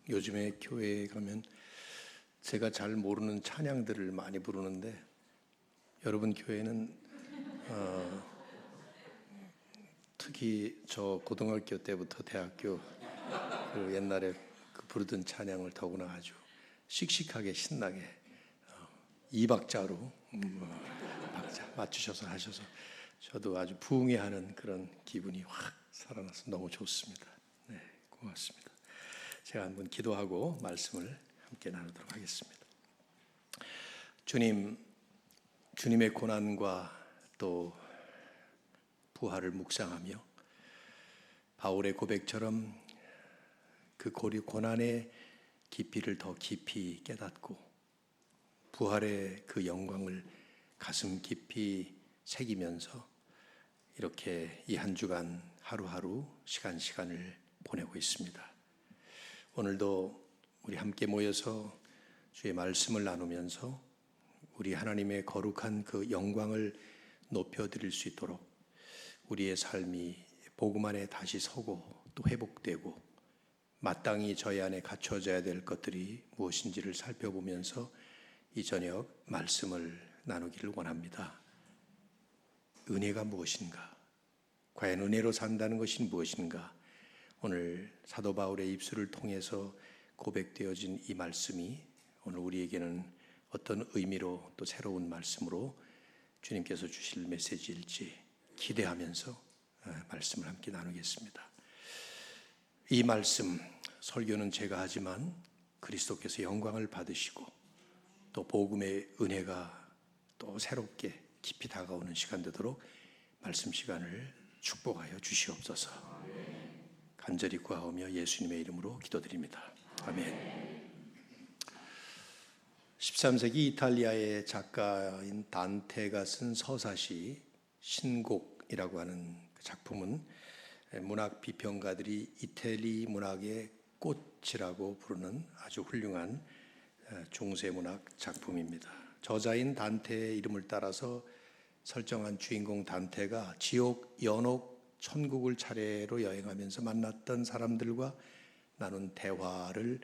요즘에 교회에 가면 제가 잘 모르는 찬양들을 많이 부르는데 여러분 교회는 특히 저 고등학교 때부터 대학교 그 옛날에 그 부르던 찬양을 더구나 아주 씩씩하게 신나게 2박자로 박자 맞추셔서 하셔서 저도 아주 부응해하는 그런 기분이 확 살아나서 너무 좋습니다. 네, 고맙습니다. 제가 한번 기도하고 말씀을 함께 나누도록 하겠습니다. 주님의 고난과 또 부활을 묵상하며 바울의 고백처럼 그 고난의 깊이를 더 깊이 깨닫고 부활의 그 영광을 가슴 깊이 새기면서 이렇게 이 한 주간 하루하루 시간을 보내고 있습니다. 오늘도 우리 함께 모여서 주의 말씀을 나누면서 우리 하나님의 거룩한 그 영광을 높여드릴 수 있도록 우리의 삶이 복음 안에 다시 서고 또 회복되고 마땅히 저희 안에 갖춰져야 될 것들이 무엇인지를 살펴보면서 이 저녁 말씀을 나누기를 원합니다. 은혜가 무엇인가? 과연 은혜로 산다는 것이 무엇인가? 오늘 사도 바울의 입술을 통해서 고백되어진 이 말씀이 오늘 우리에게는 어떤 의미로 또 새로운 말씀으로 주님께서 주실 메시지일지 기대하면서 말씀을 함께 나누겠습니다. 이 말씀 설교는 제가 하지만 그리스도께서 영광을 받으시고 또 복음의 은혜가 또 새롭게 깊이 다가오는 시간 되도록 말씀 시간을 축복하여 주시옵소서. 간절히 구하오며 예수님의 이름으로 기도드립니다. 아멘. 13세기 이탈리아의 작가인 단테가 쓴 서사시 신곡이라고 하는 그 작품은 문학 비평가들이 이태리 문학의 꽃이라고 부르는 아주 훌륭한 중세 문학 작품입니다. 저자인 단테의 이름을 따라서 설정한 주인공 단테가 지옥, 연옥, 천국을 차례로 여행하면서 만났던 사람들과 나눈 대화를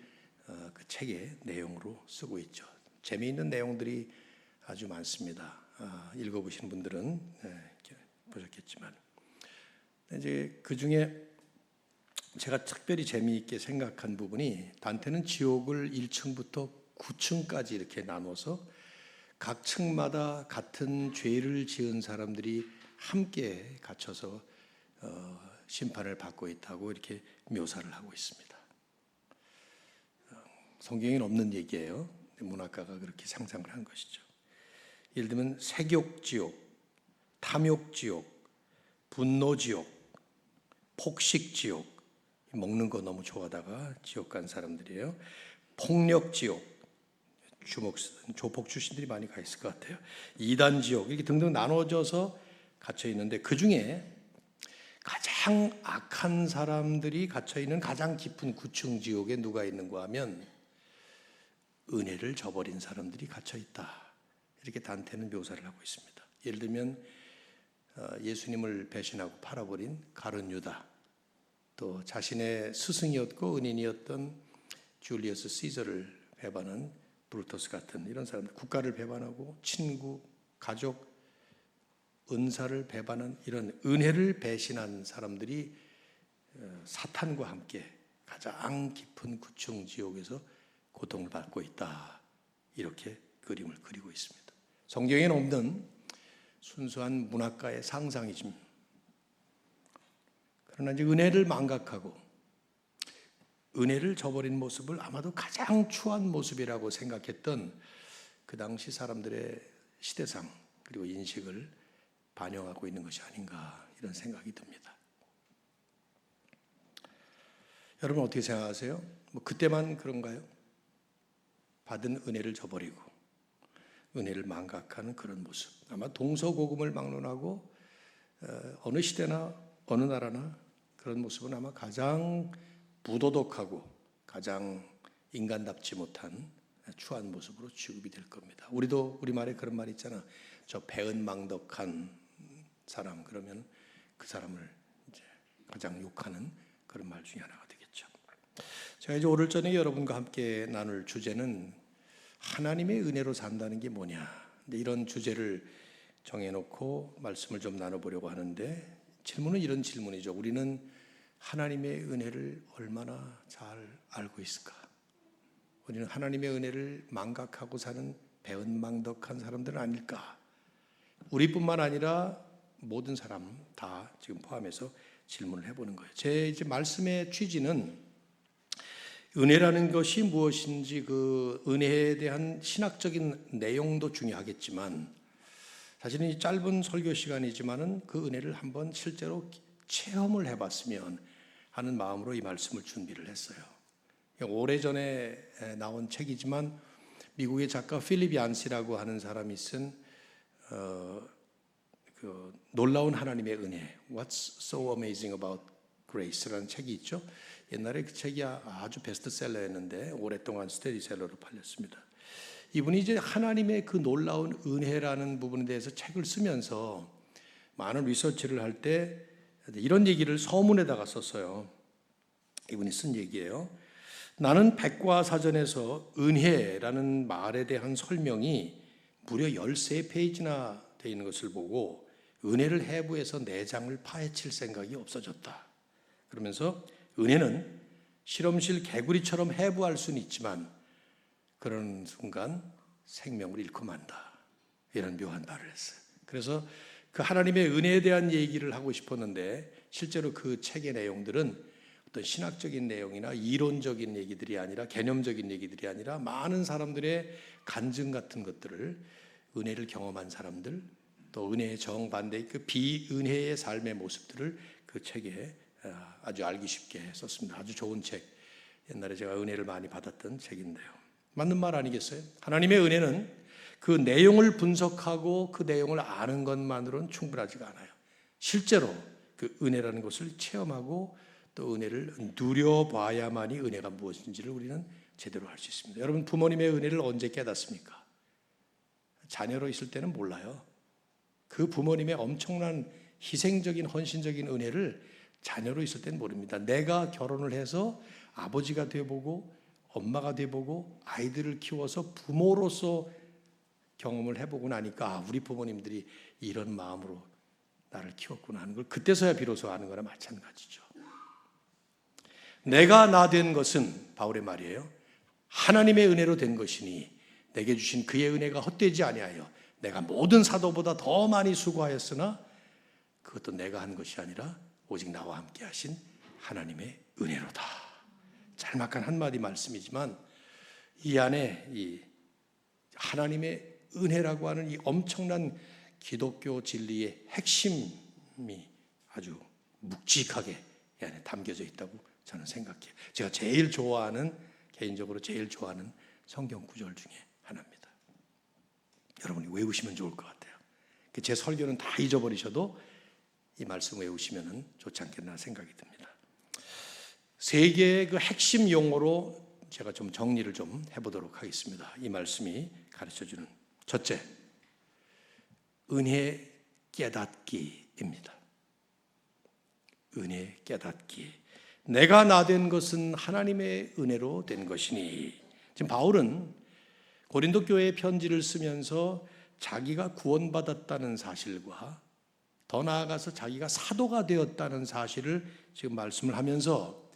그 책의 내용으로 쓰고 있죠. 재미있는 내용들이 아주 많습니다. 읽어보신 분들은 보셨겠지만 이제 그 중에 제가 특별히 재미있게 생각한 부분이 단테는 지옥을 1층부터 9층까지 이렇게 나눠서 각 층마다 같은 죄를 지은 사람들이 함께 갇혀서 심판을 받고 있다고 이렇게 묘사를 하고 있습니다. 성경에는 없는 얘기예요. 문학가가 그렇게 상상을 한 것이죠. 예를 들면 색욕지옥, 탐욕지옥, 분노지옥, 폭식지옥, 먹는 거 너무 좋아하다가 지옥 간 사람들이에요. 폭력지옥, 조폭 출신들이 많이 가 있을 것 같아요. 이단지옥, 이렇게 등등 나눠져서 갇혀 있는데 그 중에 가장 악한 사람들이 갇혀 있는 가장 깊은 9층 지옥에 누가 있는가 하면 은혜를 저버린 사람들이 갇혀 있다. 이렇게 단테는 묘사를 하고 있습니다. 예를 들면 예수님을 배신하고 팔아버린 가룟 유다, 또 자신의 스승이었고 은인이었던 줄리어스 시저를 배반한 브루터스 같은 이런 사람들, 국가를 배반하고 친구, 가족, 은사를 배반한 이런 은혜를 배신한 사람들이 사탄과 함께 가장 깊은 9층 지옥에서 고통을 받고 있다. 이렇게 그림을 그리고 있습니다. 성경에는 없는 순수한 문학가의 상상이지. 그러나 이제 은혜를 망각하고 은혜를 저버린 모습을 아마도 가장 추한 모습이라고 생각했던 그 당시 사람들의 시대상 그리고 인식을 반영하고 있는 것이 아닌가 이런 생각이 듭니다. 여러분 어떻게 생각하세요? 그때만 그런가요? 받은 은혜를 저버리고 은혜를 망각하는 그런 모습. 아마 동서고금을 막론하고 어느 시대나 어느 나라나 그런 모습은 아마 가장 부도덕하고 가장 인간답지 못한 추한 모습으로 취급이 될 겁니다. 우리도 우리말에 그런 말 있잖아. 저 배은망덕한 사람, 그러면 그 사람을 이제 가장 욕하는 그런 말 중에 하나가 되겠죠. 제가 이제 오늘 저녁에 여러분과 함께 나눌 주제는 하나님의 은혜로 산다는 게 뭐냐. 근데 이런 주제를 정해놓고 말씀을 좀 나눠보려고 하는데, 질문은 이런 질문이죠. 우리는 하나님의 은혜를 얼마나 잘 알고 있을까? 우리는 하나님의 은혜를 망각하고 사는 배은망덕한 사람들은 아닐까? 우리뿐만 아니라 모든 사람 다 지금 포함해서 질문을 해보는 거예요. 제 이제 말씀의 취지는 은혜라는 것이 무엇인지 그 은혜에 대한 신학적인 내용도 중요하겠지만, 사실은 이 짧은 설교 시간이지만은 그 은혜를 한번 실제로 체험을 해봤으면 하는 마음으로 이 말씀을 준비를 했어요. 오래전에 나온 책이지만 미국의 작가 필립 얀시라고 하는 사람이 쓴 그 놀라운 하나님의 은혜, What's so amazing about grace라는 책이 있죠. 옛날에 그 책이 아주 베스트셀러였는데 오랫동안 스테디셀러로 팔렸습니다. 이분이 이제 하나님의 그 놀라운 은혜라는 부분에 대해서 책을 쓰면서 많은 리서치를 할 때 이런 얘기를 서문에다가 썼어요. 이분이 쓴 얘기예요. 나는 백과사전에서 은혜라는 말에 대한 설명이 무려 13페이지나 되어 있는 것을 보고 은혜를 해부해서 내장을 파헤칠 생각이 없어졌다. 그러면서 은혜는 실험실 개구리처럼 해부할 수는 있지만 그런 순간 생명을 잃고 만다. 이런 묘한 말을 했어요. 그래서 그 하나님의 은혜에 대한 얘기를 하고 싶었는데 실제로 그 책의 내용들은 어떤 신학적인 내용이나 이론적인 얘기들이 아니라 개념적인 얘기들이 아니라 많은 사람들의 간증 같은 것들을 은혜를 경험한 사람들 또 은혜의 정반대의 그 비은혜의 삶의 모습들을 그 책에 아주 알기 쉽게 썼습니다. 아주 좋은 책. 옛날에 제가 은혜를 많이 받았던 책인데요. 맞는 말 아니겠어요? 하나님의 은혜는 그 내용을 분석하고 그 내용을 아는 것만으로는 충분하지가 않아요. 실제로 그 은혜라는 것을 체험하고 또 은혜를 누려봐야만이 은혜가 무엇인지를 우리는 제대로 알 수 있습니다. 여러분 부모님의 은혜를 언제 깨닫습니까? 자녀로 있을 때는 몰라요. 그 부모님의 엄청난 희생적인 헌신적인 은혜를 자녀로 있을 때는 모릅니다. 내가 결혼을 해서 아버지가 돼보고 엄마가 돼보고 아이들을 키워서 부모로서 경험을 해보고 나니까 우리 부모님들이 이런 마음으로 나를 키웠구나 하는 걸 그때서야 비로소 아는 거나 마찬가지죠. 내가 나 된 것은 바울의 말이에요. 하나님의 은혜로 된 것이니 내게 주신 그의 은혜가 헛되지 아니하여 내가 모든 사도보다 더 많이 수고하였으나 그것도 내가 한 것이 아니라 오직 나와 함께 하신 하나님의 은혜로다. 짤막한 한마디 말씀이지만 이 안에 이 하나님의 은혜라고 하는 이 엄청난 기독교 진리의 핵심이 아주 묵직하게 이 안에 담겨져 있다고 저는 생각해요. 제가 개인적으로 제일 좋아하는 성경 구절 중에 하나입니다. 여러분이 외우시면 좋을 것 같아요. 제 설교는 다 잊어버리셔도 이 말씀 외우시면 좋지 않겠나 생각이 듭니다. 세 개의 그 핵심 용어로 제가 좀 정리를 좀 해보도록 하겠습니다. 이 말씀이 가르쳐주는 첫째, 은혜 깨닫기입니다. 은혜 깨닫기. 내가 나 된 것은 하나님의 은혜로 된 것이니. 지금 바울은 고린도 교회에 편지를 쓰면서 자기가 구원받았다는 사실과 더 나아가서 자기가 사도가 되었다는 사실을 지금 말씀을 하면서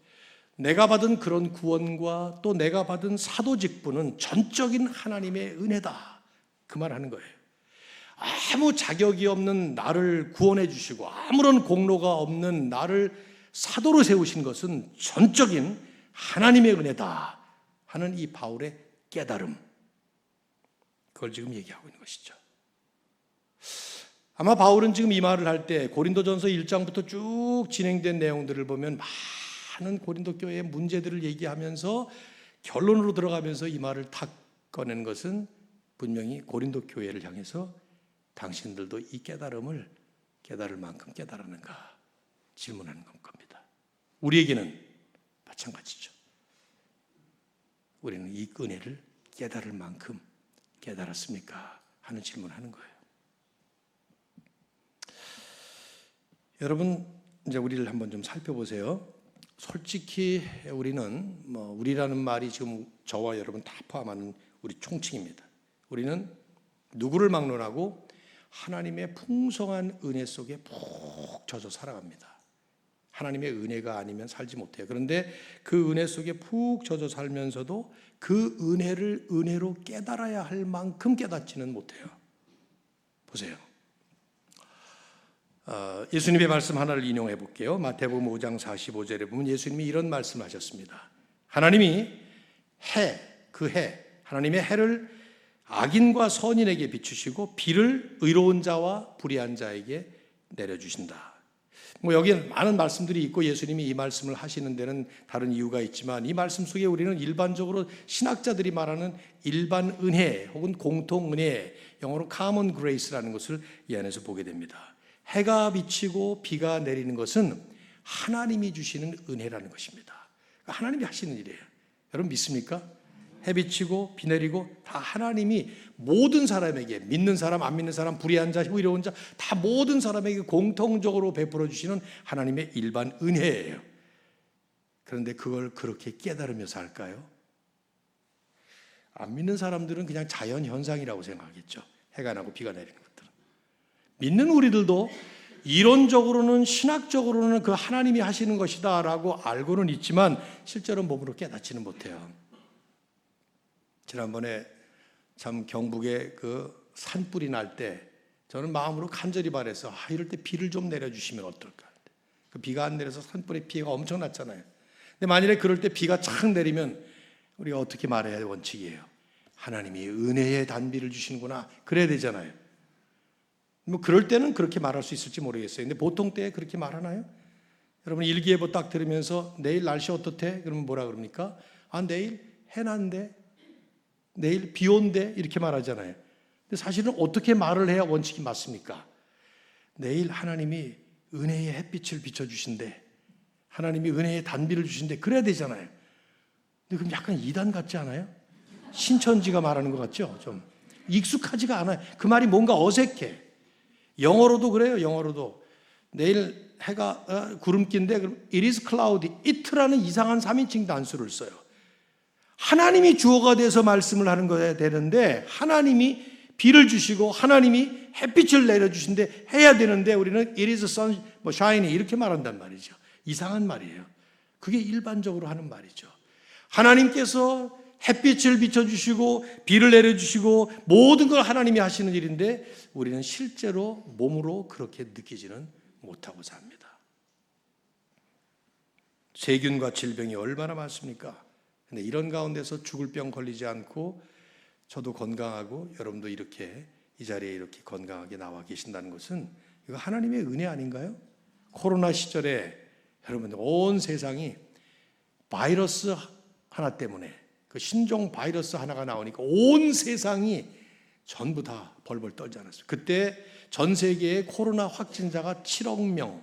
내가 받은 그런 구원과 또 내가 받은 사도 직분은 전적인 하나님의 은혜다. 그 말 하는 거예요. 아무 자격이 없는 나를 구원해 주시고 아무런 공로가 없는 나를 사도로 세우신 것은 전적인 하나님의 은혜다 하는 이 바울의 깨달음, 그걸 지금 얘기하고 있는 것이죠. 아마 바울은 지금 이 말을 할 때 고린도전서 1장부터 쭉 진행된 내용들을 보면 많은 고린도 교회의 문제들을 얘기하면서 결론으로 들어가면서 이 말을 탁 꺼낸 것은 분명히 고린도 교회를 향해서 당신들도 이 깨달음을 깨달을 만큼 깨달았는가 질문하는 겁니다. 우리에게는 마찬가지죠. 우리는 이 은혜를 깨달을 만큼 깨달았습니까? 하는 질문하는 거예요. 여러분 이제 우리를 한번 좀 살펴보세요. 솔직히 우리는 우리라는 말이 지금 저와 여러분 다 포함하는 우리 총칭입니다. 우리는 누구를 막론하고 하나님의 풍성한 은혜 속에 푹 젖어 살아갑니다. 하나님의 은혜가 아니면 살지 못해요. 그런데 그 은혜 속에 푹 젖어 살면서도 그 은혜를 은혜로 깨달아야 할 만큼 깨닫지는 못해요. 보세요. 예수님의 말씀 하나를 인용해 볼게요. 마태복음 5장 45절에 보면 예수님이 이런 말씀하셨습니다. 하나님이 하나님의 해를 악인과 선인에게 비추시고 비를 의로운 자와 불의한 자에게 내려주신다. 여기에 많은 말씀들이 있고 예수님이 이 말씀을 하시는 데는 다른 이유가 있지만 이 말씀 속에 우리는 일반적으로 신학자들이 말하는 일반 은혜 혹은 공통 은혜, 영어로 common grace라는 것을 이 안에서 보게 됩니다. 해가 비치고 비가 내리는 것은 하나님이 주시는 은혜라는 것입니다. 하나님이 하시는 일이에요. 여러분 믿습니까? 해 비치고 비 내리고 다 하나님이 모든 사람에게, 믿는 사람 안 믿는 사람, 불의한 자 의로운 자 다 모든 사람에게 공통적으로 베풀어 주시는 하나님의 일반 은혜예요. 그런데 그걸 그렇게 깨달으며 살까요? 안 믿는 사람들은 그냥 자연 현상이라고 생각하겠죠. 해가 나고 비가 내리는 것들은. 믿는 우리들도 이론적으로는 신학적으로는 그 하나님이 하시는 것이다 라고 알고는 있지만 실제로 몸으로 깨닫지는 못해요. 지난번에 참 경북에 그 산불이 날 때 저는 마음으로 간절히 바랬어. 이럴 때 비를 좀 내려주시면 어떨까. 그 비가 안 내려서 산불의 피해가 엄청났잖아요. 근데 만일에 그럴 때 비가 착 내리면 우리가 어떻게 말해야 할 원칙이에요? 하나님이 은혜의 단비를 주시는구나. 그래야 되잖아요. 그럴 때는 그렇게 말할 수 있을지 모르겠어요. 근데 보통 때에 그렇게 말하나요? 여러분 일기예보 딱 들으면서 내일 날씨 어떻대? 그러면 뭐라 그럽니까? 내일 해난대. 내일 비 온대 이렇게 말하잖아요. 근데 사실은 어떻게 말을 해야 원칙이 맞습니까? 내일 하나님이 은혜의 햇빛을 비춰주신대. 하나님이 은혜의 단비를 주신대. 그래야 되잖아요. 근데 그럼 약간 이단 같지 않아요? 신천지가 말하는 것 같죠? 좀 익숙하지가 않아요. 그 말이 뭔가 어색해. 영어로도 그래요. 영어로도 내일 해가 구름기인데 그럼 it is cloudy. it라는 이상한 3인칭 단수를 써요. 하나님이 주어가 돼서 말씀을 하는 거야 되는데 하나님이 비를 주시고 하나님이 햇빛을 내려주신데 해야 되는데 우리는 it is sun shining 이렇게 말한단 말이죠. 이상한 말이에요. 그게 일반적으로 하는 말이죠. 하나님께서 햇빛을 비춰주시고 비를 내려주시고 모든 걸 하나님이 하시는 일인데 우리는 실제로 몸으로 그렇게 느끼지는 못하고 삽니다. 세균과 질병이 얼마나 많습니까? 근데 이런 가운데서 죽을 병 걸리지 않고 저도 건강하고 여러분도 이렇게 이 자리에 이렇게 건강하게 나와 계신다는 것은 이거 하나님의 은혜 아닌가요? 코로나 시절에 여러분 온 세상이 바이러스 하나 때문에 그 신종 바이러스 하나가 나오니까 온 세상이 전부 다 벌벌 떨지 않았어요. 그때 전 세계의 코로나 확진자가 7억 명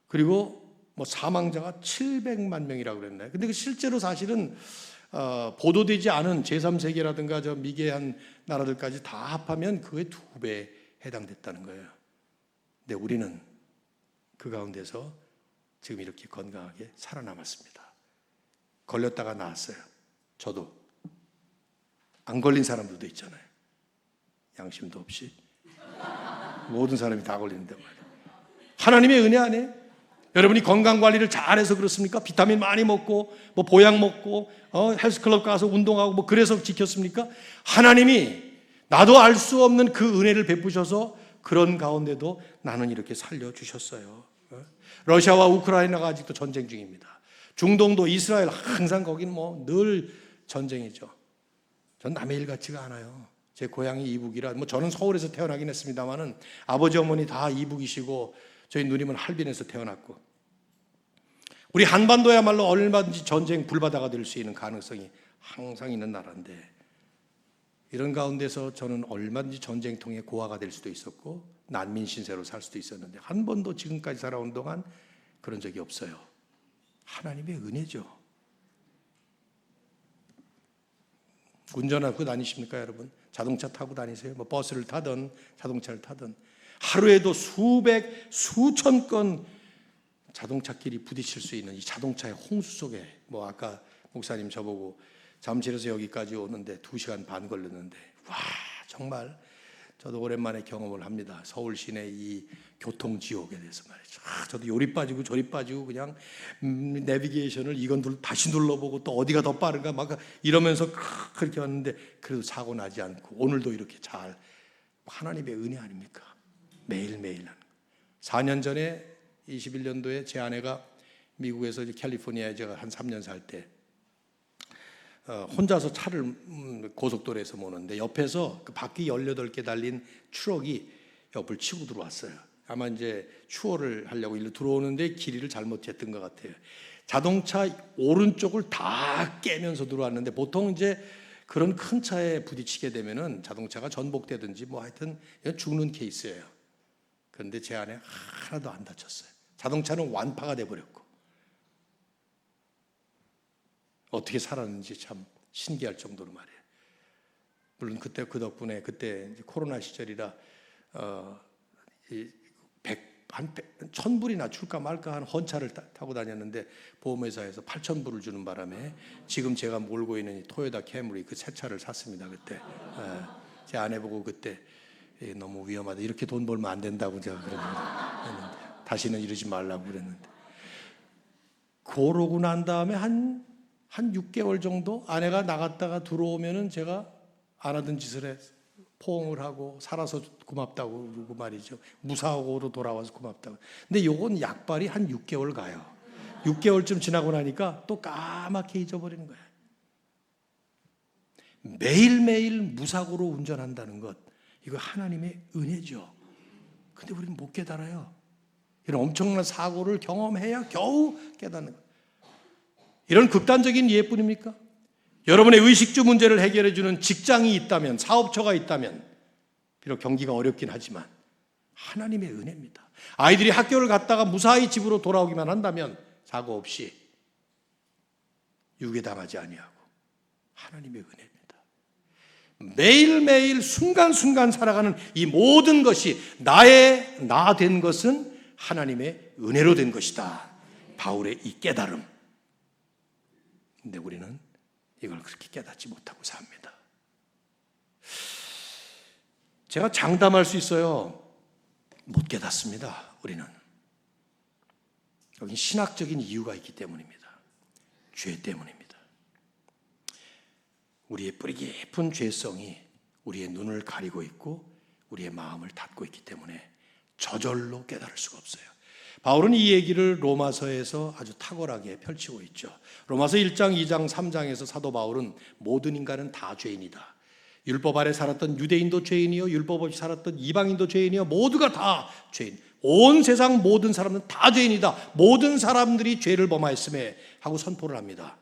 그리고 사망자가 700만 명이라고 그랬나요? 근데 실제로 사실은 보도되지 않은 제3세계라든가 저 미개한 나라들까지 다 합하면 그의 2배에 해당됐다는 거예요. 근데 우리는 그 가운데서 지금 이렇게 건강하게 살아남았습니다. 걸렸다가 나았어요. 저도. 안 걸린 사람들도 있잖아요. 양심도 없이. 모든 사람이 다 걸리는데 말이에요. 하나님의 은혜 아니에요? 여러분이 건강관리를 잘해서 그렇습니까? 비타민 많이 먹고 보약 먹고 헬스클럽 가서 운동하고 그래서 지켰습니까? 하나님이 나도 알 수 없는 그 은혜를 베푸셔서 그런 가운데도 나는 이렇게 살려주셨어요. 러시아와 우크라이나가 아직도 전쟁 중입니다. 중동도 이스라엘 항상 거기는 늘 전쟁이죠. 전 남의 일 같지가 않아요. 제 고향이 이북이라 저는 서울에서 태어나긴 했습니다만은 아버지 어머니 다 이북이시고 저희 누님은 할빈에서 태어났고 우리 한반도야말로 얼마든지 전쟁 불바다가 될 수 있는 가능성이 항상 있는 나라인데 이런 가운데서 저는 얼마든지 전쟁통에 고아가 될 수도 있었고 난민 신세로 살 수도 있었는데 한 번도 지금까지 살아온 동안 그런 적이 없어요. 하나님의 은혜죠. 운전하고 다니십니까 여러분? 자동차 타고 다니세요? 버스를 타든 자동차를 타든 하루에도 수천 건 자동차끼리 부딪힐 수 있는 이 자동차의 홍수 속에 아까 목사님 저보고 잠실에서 여기까지 오는데 2시간 반 걸렸는데 와 정말 저도 오랜만에 경험을 합니다. 서울 시내 이 교통지옥에 대해서 말이죠. 저도 요리 빠지고 저리 빠지고 그냥 내비게이션을 이건 다시 눌러보고 또 어디가 더 빠른가 막 이러면서 그렇게 왔는데 그래도 사고 나지 않고 오늘도 이렇게 잘 하나님의 은혜 아닙니까? 매일매일 하는 4년 전에 21년도에 제 아내가 미국에서 이제 캘리포니아에 제가 한 3년 살 때 혼자서 차를 고속도로에서 모는데 옆에서 그 바퀴 18개 달린 트럭이 옆을 치고 들어왔어요. 아마 이제 추월을 하려고 일로 들어오는데 길이를 잘못했던 것 같아요. 자동차 오른쪽을 다 깨면서 들어왔는데 보통 이제 그런 큰 차에 부딪히게 되면은 자동차가 전복되든지 하여튼 죽는 케이스예요. 그런데 제 아내 하나도 안 다쳤어요. 자동차는 완파가 돼버렸고 어떻게 살았는지 참 신기할 정도로 말이에요. 물론 그때 그 덕분에 그때 이제 코로나 시절이라 한 1,000불이나 줄까 말까 한 헌차를 타고 다녔는데 보험회사에서 8,000불을 주는 바람에 지금 제가 몰고 있는 이 토요타 캐머리 그 새 차를 샀습니다. 그때 제 아내 보고 그때 너무 위험하다 이렇게 돈 벌면 안 된다고 제가 그랬는데 다시는 이러지 말라고 그랬는데 그러고 난 다음에 한 6개월 정도 아내가 나갔다가 들어오면은 제가 안 하던 짓을 해서 포옹을 하고 살아서 고맙다고 그러고 말이죠. 무사고로 돌아와서 고맙다고. 근데 요건 약발이 한 6개월 가요. 6개월쯤 지나고 나니까 또 까맣게 잊어버리는 거예요. 매일매일 무사고로 운전한다는 것 이거 하나님의 은혜죠. 근데 우리는 못 깨달아요. 이런 엄청난 사고를 경험해야 겨우 깨닫는 거예요. 이런 극단적인 예뿐입니까? 여러분의 의식주 문제를 해결해 주는 직장이 있다면, 사업처가 있다면 비록 경기가 어렵긴 하지만 하나님의 은혜입니다. 아이들이 학교를 갔다가 무사히 집으로 돌아오기만 한다면 사고 없이 유괴당하지 아니하고 하나님의 은혜입니다. 매일매일 순간순간 살아가는 이 모든 것이 나의 나 된 것은 하나님의 은혜로 된 것이다. 바울의 이 깨달음. 근데 우리는 이걸 그렇게 깨닫지 못하고 삽니다. 제가 장담할 수 있어요. 못 깨닫습니다. 우리는. 여기 신학적인 이유가 있기 때문입니다. 죄 때문입니다. 우리의 뿌리 깊은 죄성이 우리의 눈을 가리고 있고 우리의 마음을 닫고 있기 때문에 저절로 깨달을 수가 없어요. 바울은 이 얘기를 로마서에서 아주 탁월하게 펼치고 있죠. 로마서 1장, 2장, 3장에서 사도 바울은 모든 인간은 다 죄인이다. 율법 아래 살았던 유대인도 죄인이요, 율법 없이 살았던 이방인도 죄인이요, 모두가 다 죄인. 온 세상 모든 사람은 다 죄인이다. 모든 사람들이 죄를 범하였음에 하고 선포를 합니다.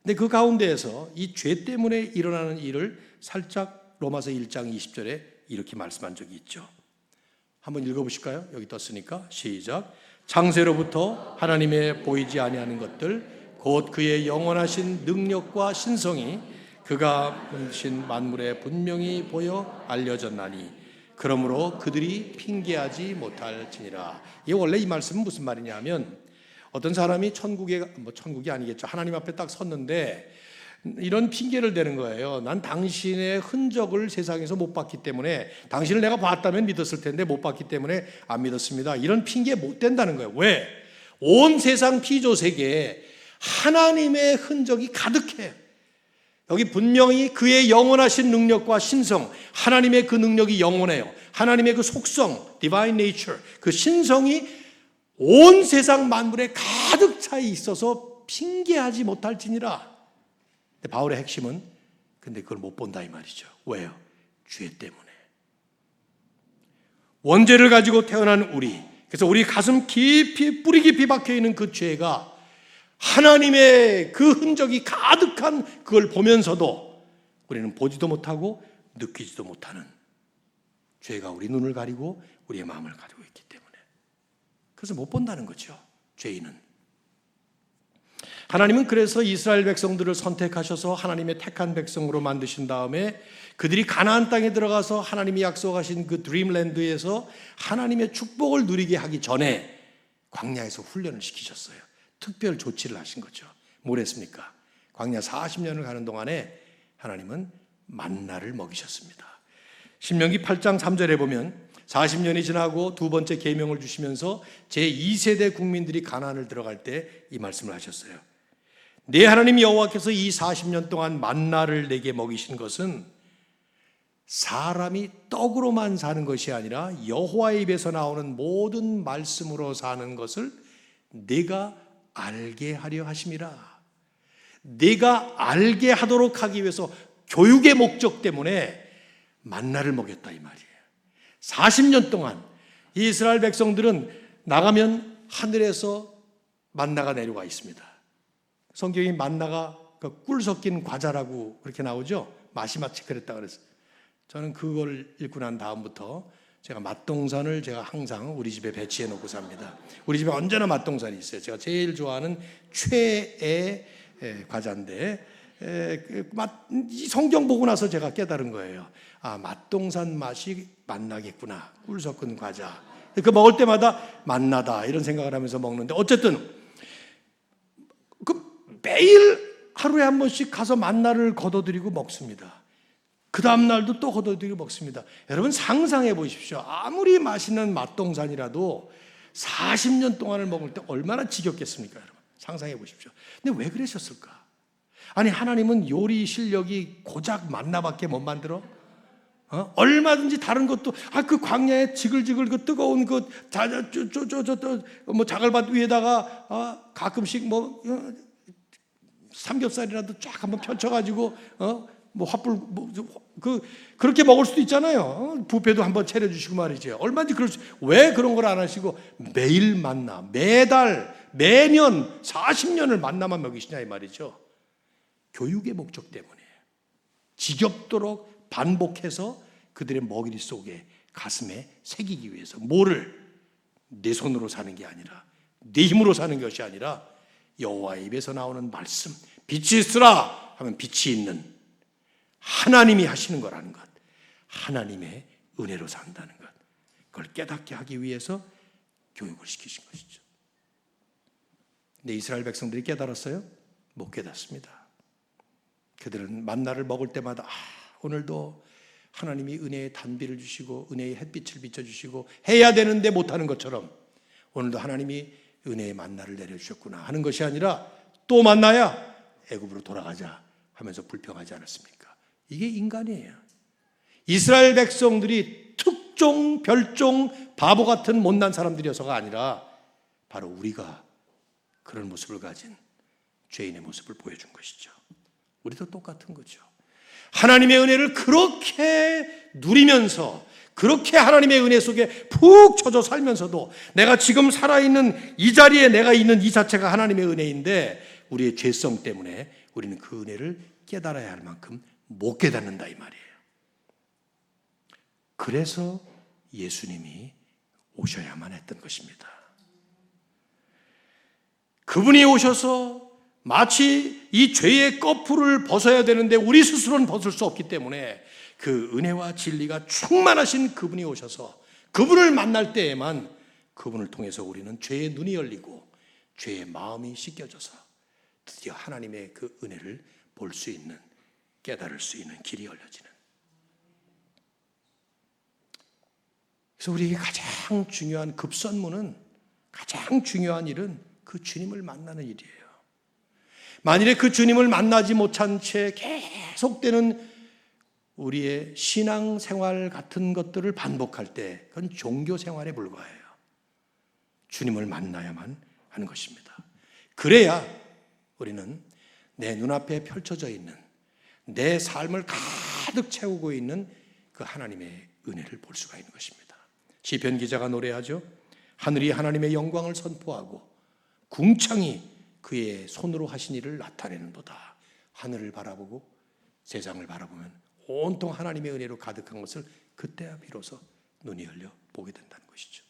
근데 그 가운데에서 이 죄 때문에 일어나는 일을 살짝 로마서 1장 20절에 이렇게 말씀한 적이 있죠. 한번 읽어보실까요? 여기 떴으니까 시작. 창세로부터 하나님의 보이지 아니하는 것들 곧 그의 영원하신 능력과 신성이 그가 만드신 만물에 분명히 보여 알려졌나니 그러므로 그들이 핑계하지 못할지니라. 이게 원래 이 말씀은 무슨 말이냐면 어떤 사람이 천국이 아니겠죠. 하나님 앞에 딱 섰는데 이런 핑계를 대는 거예요. 난 당신의 흔적을 세상에서 못 봤기 때문에 당신을 내가 봤다면 믿었을 텐데 못 봤기 때문에 안 믿었습니다. 이런 핑계 못 된다는 거예요. 왜? 온 세상 피조 세계에 하나님의 흔적이 가득해. 여기 분명히 그의 영원하신 능력과 신성, 하나님의 그 능력이 영원해요. 하나님의 그 속성, divine nature, 그 신성이 온 세상 만물에 가득 차 있어서 핑계하지 못할지니라. 근데 바울의 핵심은 근데 그걸 못 본다 이 말이죠. 왜요? 죄 때문에. 원죄를 가지고 태어난 우리, 그래서 우리 가슴 깊이 뿌리 깊이 박혀 있는 그 죄가 하나님의 그 흔적이 가득한 그걸 보면서도 우리는 보지도 못하고 느끼지도 못하는 죄가 우리 눈을 가리고 우리의 마음을 가지고 있기 때문에 그래서 못 본다는 거죠. 죄인은. 하나님은 그래서 이스라엘 백성들을 선택하셔서 하나님의 택한 백성으로 만드신 다음에 그들이 가나안 땅에 들어가서 하나님이 약속하신 그 드림랜드에서 하나님의 축복을 누리게 하기 전에 광야에서 훈련을 시키셨어요. 특별 조치를 하신 거죠. 뭘 했습니까? 광야 40년을 가는 동안에 하나님은 만나를 먹이셨습니다. 신명기 8장 3절에 보면 40년이 지나고 두 번째 계명을 주시면서 제2세대 국민들이 가나안을 들어갈 때 이 말씀을 하셨어요. 내 하나님 여호와께서 이 40년 동안 만나를 내게 먹이신 것은 사람이 떡으로만 사는 것이 아니라 여호와의 입에서 나오는 모든 말씀으로 사는 것을 내가 알게 하려 하심이라. 내가 알게 하도록 하기 위해서 교육의 목적 때문에 만나를 먹였다 이 말이에요. 40년 동안 이스라엘 백성들은 나가면 하늘에서 만나가 내려와 있습니다. 성경이 만나가 꿀 섞인 과자라고 그렇게 나오죠. 맛이 마치 그랬다 그랬어요. 저는 그걸 읽고 난 다음부터 제가 맛동산을 제가 항상 우리 집에 배치해 놓고 삽니다. 우리 집에 언제나 맛동산이 있어요. 제가 제일 좋아하는 최애 과자인데 이 성경 보고 나서 제가 깨달은 거예요. 아, 맛동산 맛이 만나겠구나. 꿀 섞은 과자. 그 먹을 때마다 만나다 이런 생각을 하면서 먹는데 어쨌든 매일 하루에 한 번씩 가서 만나를 거둬들이고 먹습니다. 그 다음 날도 또 거둬들이고 먹습니다. 여러분 상상해 보십시오. 아무리 맛있는 맛동산이라도 40년 동안을 먹을 때 얼마나 지겹겠습니까? 여러분 상상해 보십시오. 근데 왜 그러셨을까? 아니 하나님은 요리 실력이 고작 만나밖에 못 만들어? 얼마든지 다른 것도 그 광야에 지글지글 그 뜨거운 그 자갈밭 위에다가 가끔씩 삼겹살이라도 쫙 한번 펼쳐가지고 화불 그렇게 먹을 수도 있잖아요. 뷔페도 한번 차려주시고 말이죠. 얼마든지 그럴 수. 왜 그런 걸 안 하시고 매일 만나 매달 매년 40년을 만나만 먹이시냐 이 말이죠. 교육의 목적 때문에 지겹도록 반복해서 그들의 먹이 속에 가슴에 새기기 위해서 뭐를 내 손으로 사는 게 아니라 내 힘으로 사는 것이 아니라 여호와의 입에서 나오는 말씀 빛이 있으라 하면 빛이 있는 하나님이 하시는 거라는 것, 하나님의 은혜로 산다는 것, 그걸 깨닫게 하기 위해서 교육을 시키신 것이죠. 근데 이스라엘 백성들이 깨달았어요? 못 깨닫습니다. 그들은 만나를 먹을 때마다 오늘도 하나님이 은혜의 단비를 주시고 은혜의 햇빛을 비춰주시고 해야 되는데 못하는 것처럼 오늘도 하나님이 은혜의 만나를 내려주셨구나 하는 것이 아니라 또 만나야 애굽으로 돌아가자 하면서 불평하지 않았습니까? 이게 인간이에요. 이스라엘 백성들이 특종, 별종, 바보 같은 못난 사람들이어서가 아니라 바로 우리가 그런 모습을 가진 죄인의 모습을 보여준 것이죠. 우리도 똑같은 거죠. 하나님의 은혜를 그렇게 누리면서 그렇게 하나님의 은혜 속에 푹 젖어 살면서도 내가 지금 살아있는 이 자리에 내가 있는 이 자체가 하나님의 은혜인데 우리의 죄성 때문에 우리는 그 은혜를 깨달아야 할 만큼 못 깨닫는다 이 말이에요. 그래서 예수님이 오셔야만 했던 것입니다. 그분이 오셔서 마치 이 죄의 거풀을 벗어야 되는데 우리 스스로는 벗을 수 없기 때문에 그 은혜와 진리가 충만하신 그분이 오셔서 그분을 만날 때에만 그분을 통해서 우리는 죄의 눈이 열리고 죄의 마음이 씻겨져서 드디어 하나님의 그 은혜를 볼 수 있는, 깨달을 수 있는 길이 열려지는. 그래서 우리에게 가장 중요한 급선무는, 가장 중요한 일은 그 주님을 만나는 일이에요. 만일에 그 주님을 만나지 못한 채 계속되는 우리의 신앙생활 같은 것들을 반복할 때 그건 종교생활에 불과해요. 주님을 만나야만 하는 것입니다. 그래야 우리는 내 눈앞에 펼쳐져 있는 내 삶을 가득 채우고 있는 그 하나님의 은혜를 볼 수가 있는 것입니다. 시편 기자가 노래하죠. 하늘이 하나님의 영광을 선포하고 궁창이 그의 손으로 하신 일을 나타내는도다. 하늘을 바라보고 세상을 바라보면 온통 하나님의 은혜로 가득한 것을 그때야 비로소 눈이 열려 보게 된다는 것이죠.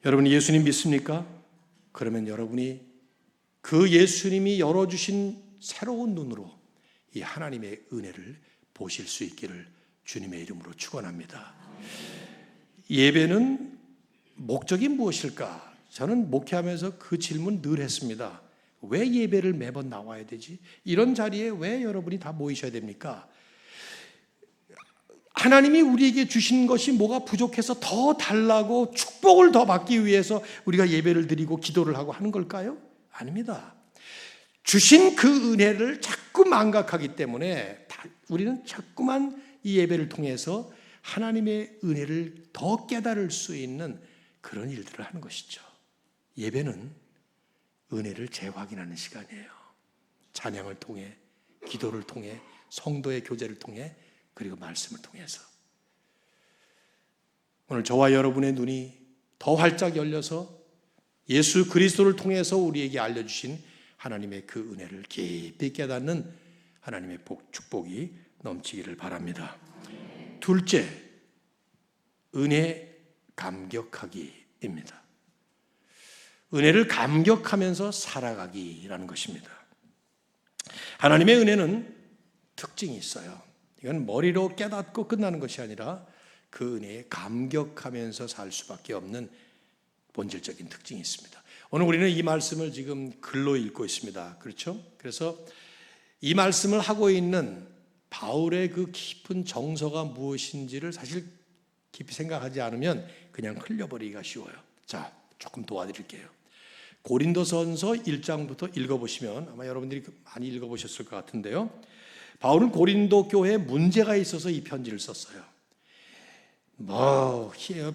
여러분이 예수님 믿습니까? 그러면 여러분이 그 예수님이 열어주신 새로운 눈으로 이 하나님의 은혜를 보실 수 있기를 주님의 이름으로 축원합니다. 예배는 목적이 무엇일까? 저는 목회하면서 그 질문 늘 했습니다. 왜 예배를 매번 나와야 되지? 이런 자리에 왜 여러분이 다 모이셔야 됩니까? 하나님이 우리에게 주신 것이 뭐가 부족해서 더 달라고 축복을 더 받기 위해서 우리가 예배를 드리고 기도를 하고 하는 걸까요? 아닙니다. 주신 그 은혜를 자꾸 망각하기 때문에 우리는 자꾸만 이 예배를 통해서 하나님의 은혜를 더 깨달을 수 있는 그런 일들을 하는 것이죠. 예배는 은혜를 재확인하는 시간이에요. 찬양을 통해, 기도를 통해, 성도의 교제를 통해, 그리고 말씀을 통해서. 오늘 저와 여러분의 눈이 더 활짝 열려서 예수 그리스도를 통해서 우리에게 알려주신 하나님의 그 은혜를 깊이 깨닫는 하나님의 축복이 넘치기를 바랍니다. 둘째, 은혜 감격하기입니다. 은혜를 감격하면서 살아가기라는 것입니다. 하나님의 은혜는 특징이 있어요. 이건 머리로 깨닫고 끝나는 것이 아니라 그 은혜에 감격하면서 살 수밖에 없는 본질적인 특징이 있습니다. 오늘 우리는 이 말씀을 지금 글로 읽고 있습니다. 그렇죠? 그래서 이 말씀을 하고 있는 바울의 그 깊은 정서가 무엇인지를 사실 깊이 생각하지 않으면 그냥 흘려버리기가 쉬워요. 자, 조금 도와드릴게요. 고린도전서 1장부터 읽어보시면 아마 여러분들이 많이 읽어보셨을 것 같은데요. 바울은 고린도 교회에 문제가 있어서 이 편지를 썼어요.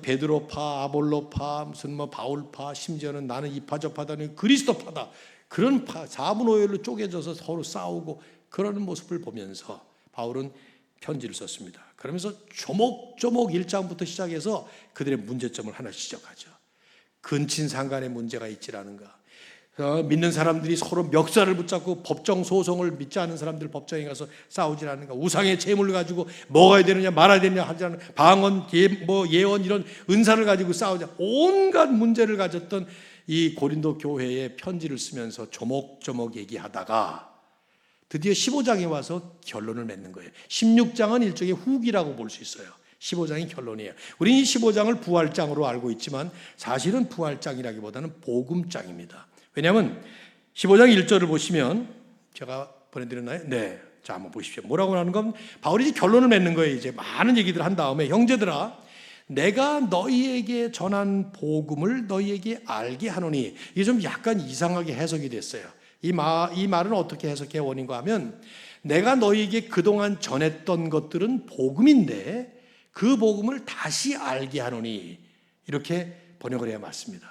베드로파, 아볼로파, 무슨 바울파, 심지어는 나는 이파 저파다니 그리스도파다. 그런 사분오열로 쪼개져서 서로 싸우고 그러는 모습을 보면서 바울은 편지를 썼습니다. 그러면서 조목조목 1장부터 시작해서 그들의 문제점을 하나씩 지적하죠. 근친상간의 문제가 있지라는가, 믿는 사람들이 서로 멱살을 붙잡고 법정 소송을 믿지 않는 사람들 법정에 가서 싸우지라는가, 우상의 재물을 가지고 먹어야 되느냐 말아야 되느냐 하지 않는 방언, 예언 이런 은사를 가지고 싸우자, 온갖 문제를 가졌던 이 고린도 교회에 편지를 쓰면서 조목조목 얘기하다가 드디어 15장에 와서 결론을 맺는 거예요. 16장은 일종의 후기라고 볼 수 있어요. 15장이 결론이에요. 우리는 이 15장을 부활장으로 알고 있지만 사실은 부활장이라기보다는 복음장입니다. 왜냐하면 15장 1절을 보시면, 제가 보내드렸나요? 네. 자, 한번 보십시오. 뭐라고 하는 건, 바울이 이제 결론을 맺는 거예요. 이제 많은 얘기들을 한 다음에, 형제들아, 내가 너희에게 전한 복음을 너희에게 알게 하노니. 이게 좀 약간 이상하게 해석이 됐어요. 이 말은 어떻게 해석해 원인가 하면, 내가 너희에게 그동안 전했던 것들은 복음인데 그 복음을 다시 알게 하노니, 이렇게 번역을 해야 맞습니다.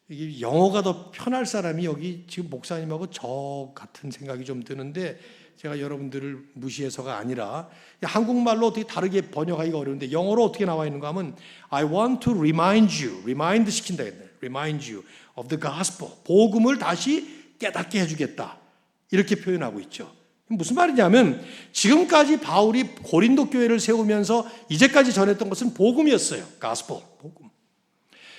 이게 영어가 더 편할 사람이 여기 지금 목사님하고 저 같은 생각이 좀 드는데, 제가 여러분들을 무시해서가 아니라 한국말로 어떻게 다르게 번역하기가 어려운데 영어로 어떻게 나와 있는가 하면 I want to remind you, remind 시킨다 했네. remind you of the gospel. 복음을 다시 깨닫게 해주겠다. 이렇게 표현하고 있죠. 무슨 말이냐면 지금까지 바울이 고린도 교회를 세우면서 이제까지 전했던 것은 복음이었어요. gospel, 복음.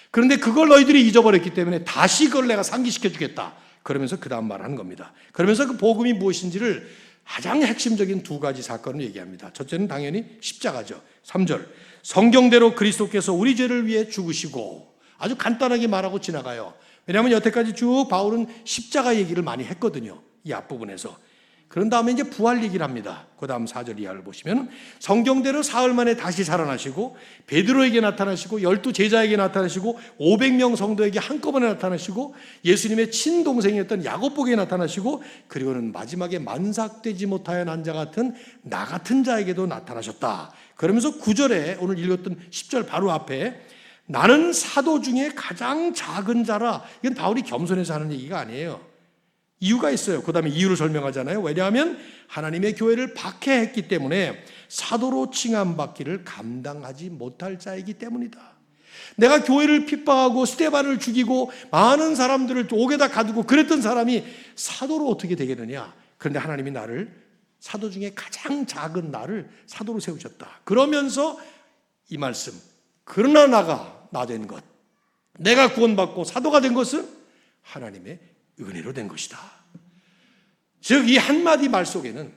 그런데 그걸 너희들이 잊어버렸기 때문에 다시 그걸 내가 상기시켜 주겠다. 그러면서 그 다음 말하는 겁니다. 그러면서 그 복음이 무엇인지를 가장 핵심적인 두 가지 사건을 얘기합니다. 첫째는 당연히 십자가죠. 3절. 성경대로 그리스도께서 우리 죄를 위해 죽으시고, 아주 간단하게 말하고 지나가요. 왜냐하면 여태까지 쭉 바울은 십자가 얘기를 많이 했거든요. 이 앞부분에서. 그런 다음에 이제 부활 얘기를 합니다. 그 다음 4절 이하를 보시면 성경대로 사흘 만에 다시 살아나시고 베드로에게 나타나시고 12 제자에게 나타나시고 500명 성도에게 한꺼번에 나타나시고 예수님의 친동생이었던 야고보에게 나타나시고 그리고는 마지막에 만삭되지 못하여 난 자 같은 나 같은 자에게도 나타나셨다. 그러면서 9절에 오늘 읽었던 10절 바로 앞에 나는 사도 중에 가장 작은 자라. 이건 바울이 겸손해서 하는 얘기가 아니에요. 이유가 있어요. 그 다음에 이유를 설명하잖아요. 왜냐하면 하나님의 교회를 박해했기 때문에 사도로 칭함받기를 감당하지 못할 자이기 때문이다. 내가 교회를 핍박하고 스데반을 죽이고 많은 사람들을 옥에다 가두고 그랬던 사람이 사도로 어떻게 되겠느냐. 그런데 하나님이 나를, 사도 중에 가장 작은 나를 사도로 세우셨다. 그러면서 이 말씀, 그러나 나 된 것, 내가 구원받고 사도가 된 것은 하나님의 은혜로 된 것이다. 즉 이 한마디 말 속에는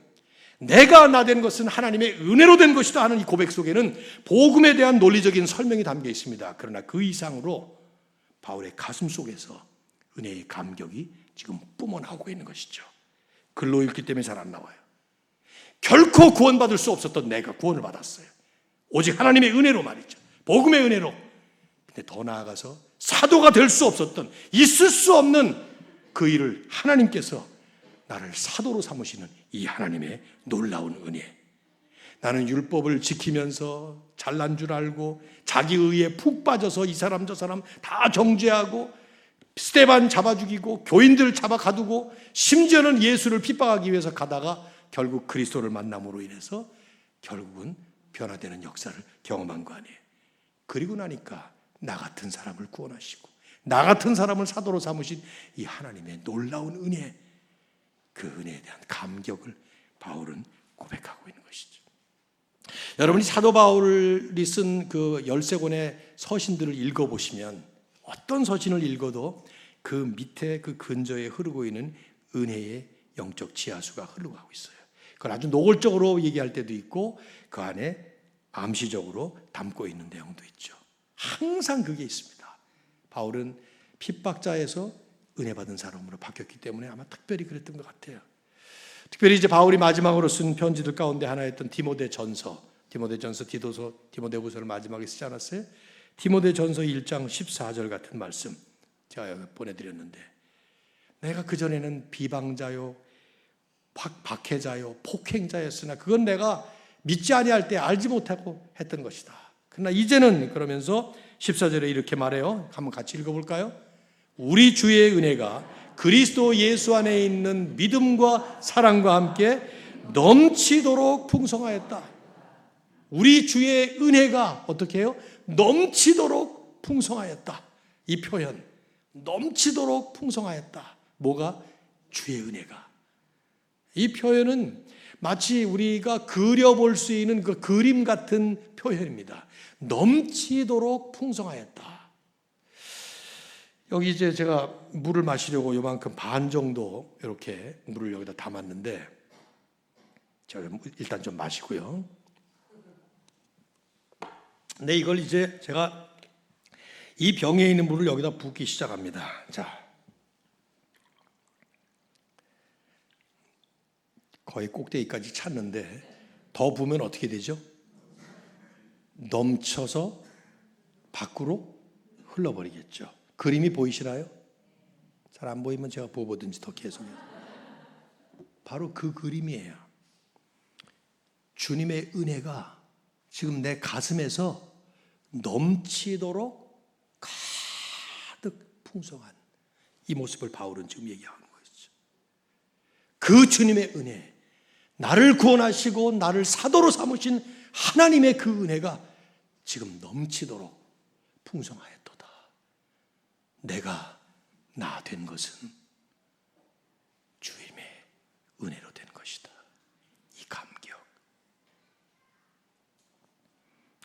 내가 나 된 것은 하나님의 은혜로 된 것이다 하는 이 고백 속에는 복음에 대한 논리적인 설명이 담겨 있습니다. 그러나 그 이상으로 바울의 가슴 속에서 은혜의 감격이 지금 뿜어나오고 있는 것이죠. 글로 읽기 때문에 잘 안 나와요. 결코 구원받을 수 없었던 내가 구원을 받았어요. 오직 하나님의 은혜로 말이죠. 복음의 은혜로. 근데 더 나아가서 사도가 될 수 없었던, 있을 수 없는 그 일을 하나님께서 나를 사도로 삼으시는 이 하나님의 놀라운 은혜. 나는 율법을 지키면서 잘난 줄 알고 자기 의에 푹 빠져서 이 사람 저 사람 다 정죄하고 스데반 잡아 죽이고 교인들 잡아 가두고 심지어는 예수를 핍박하기 위해서 가다가 결국 그리스도를 만남으로 인해서 결국은 변화되는 역사를 경험한 거 아니에요. 그리고 나니까 나 같은 사람을 구원하시고 나 같은 사람을 사도로 삼으신 이 하나님의 놀라운 은혜, 그 은혜에 대한 감격을 바울은 고백하고 있는 것이죠. 여러분이 사도 바울이 쓴 그 13권의 서신들을 읽어보시면 어떤 서신을 읽어도 그 밑에 그 근저에 흐르고 있는 은혜의 영적 지하수가 흘러가고 있어요. 그걸 아주 노골적으로 얘기할 때도 있고 그 안에 암시적으로 담고 있는 내용도 있죠. 항상 그게 있습니다. 바울은 핍박자에서 은혜 받은 사람으로 바뀌었기 때문에 아마 특별히 그랬던 것 같아요. 특별히 이제 바울이 마지막으로 쓴 편지들 가운데 하나였던 디모데전서, 디도서, 디모데후서를 마지막에 쓰지 않았어요? 디모데전서 1장 14절 같은 말씀 제가 보내드렸는데, 내가 그전에는 비방자요, 박해자요, 폭행자였으나 그건 내가 믿지 아니할 때 알지 못하고 했던 것이다. 그러나 이제는, 그러면서 14절에 이렇게 말해요. 한번 같이 읽어볼까요? 우리 주의 은혜가 그리스도 예수 안에 있는 믿음과 사랑과 함께 넘치도록 풍성하였다. 우리 주의 은혜가 어떻게 해요? 넘치도록 풍성하였다. 이 표현, 넘치도록 풍성하였다. 뭐가? 주의 은혜가. 이 표현은 마치 우리가 그려볼 수 있는 그 그림 같은 표현입니다. 넘치도록 풍성하였다. 여기 이제 제가 물을 마시려고 요만큼 반 정도 이렇게 물을 여기다 담았는데, 제가 일단 좀 마시고요. 근데 이걸 이제 제가 이 병에 있는 물을 여기다 붓기 시작합니다. 자, 거의 꼭대기까지 찼는데 더 부으면 어떻게 되죠? 넘쳐서 밖으로 흘러버리겠죠. 그림이 보이시나요? 잘 안 보이면 제가 보보든지 더 계속해서. 바로 그 그림이에요. 주님의 은혜가 지금 내 가슴에서 넘치도록 가득 풍성한 이 모습을 바울은 지금 얘기하는 것이죠. 그 주님의 은혜, 나를 구원하시고 나를 사도로 삼으신 하나님의 그 은혜가 지금 넘치도록 풍성하였도다. 내가 나 된 것은 주님의 은혜로 된 것이다. 이 감격.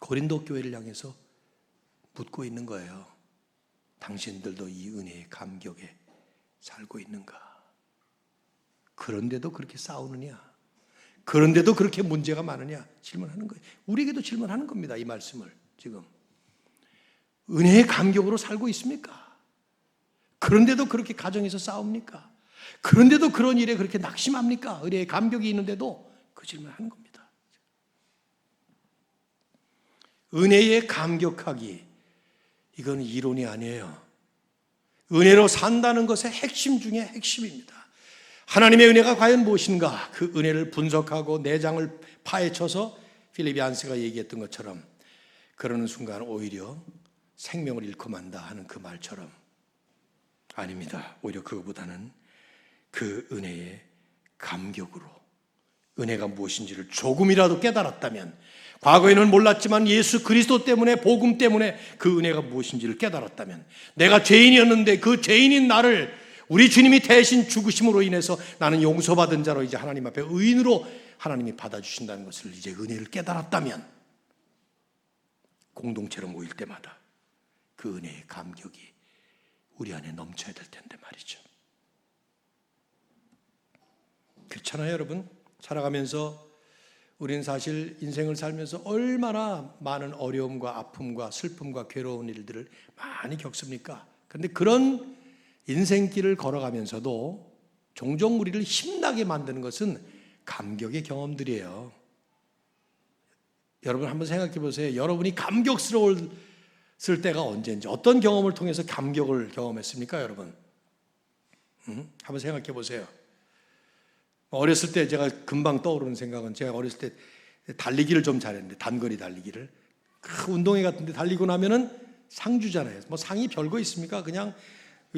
고린도 교회를 향해서 묻고 있는 거예요. 당신들도 이 은혜의 감격에 살고 있는가? 그런데도 그렇게 싸우느냐? 그런데도 그렇게 문제가 많으냐? 질문하는 거예요. 우리에게도 질문하는 겁니다. 이 말씀을 지금. 은혜의 감격으로 살고 있습니까? 그런데도 그렇게 가정에서 싸웁니까? 그런데도 그런 일에 그렇게 낙심합니까? 은혜의 감격이 있는데도 그 질문하는 겁니다. 은혜에 감격하기, 이건 이론이 아니에요. 은혜로 산다는 것의 핵심 중에 핵심입니다. 하나님의 은혜가 과연 무엇인가? 그 은혜를 분석하고 내장을 파헤쳐서 필립 얀스가 얘기했던 것처럼 그러는 순간 오히려 생명을 잃고 만다 하는 그 말처럼, 아닙니다. 오히려 그거보다는 그 은혜의 감격으로 은혜가 무엇인지를 조금이라도 깨달았다면, 과거에는 몰랐지만 예수 그리스도 때문에, 복음 때문에 그 은혜가 무엇인지를 깨달았다면, 내가 죄인이었는데 그 죄인인 나를 우리 주님이 대신 죽으심으로 인해서 나는 용서받은 자로 이제 하나님 앞에 의인으로 하나님이 받아주신다는 것을 이제 은혜를 깨달았다면, 공동체로 모일 때마다 그 은혜의 감격이 우리 안에 넘쳐야 될 텐데 말이죠. 그렇잖아요, 여러분. 살아가면서 우리는 사실 인생을 살면서 얼마나 많은 어려움과 아픔과 슬픔과 괴로운 일들을 많이 겪습니까? 그런데 그런 인생길을 걸어가면서도 종종 우리를 힘나게 만드는 것은 감격의 경험들이에요. 여러분 한번 생각해 보세요. 여러분이 감격스러웠을 때가 언제인지, 어떤 경험을 통해서 감격을 경험했습니까, 여러분? 한번 생각해 보세요. 어렸을 때 제가 금방 떠오르는 생각은, 제가 어렸을 때 달리기를 좀 잘했는데, 단거리 달리기를 운동회 같은 데 달리고 나면은 상 주잖아요. 뭐 상이 별거 있습니까? 그냥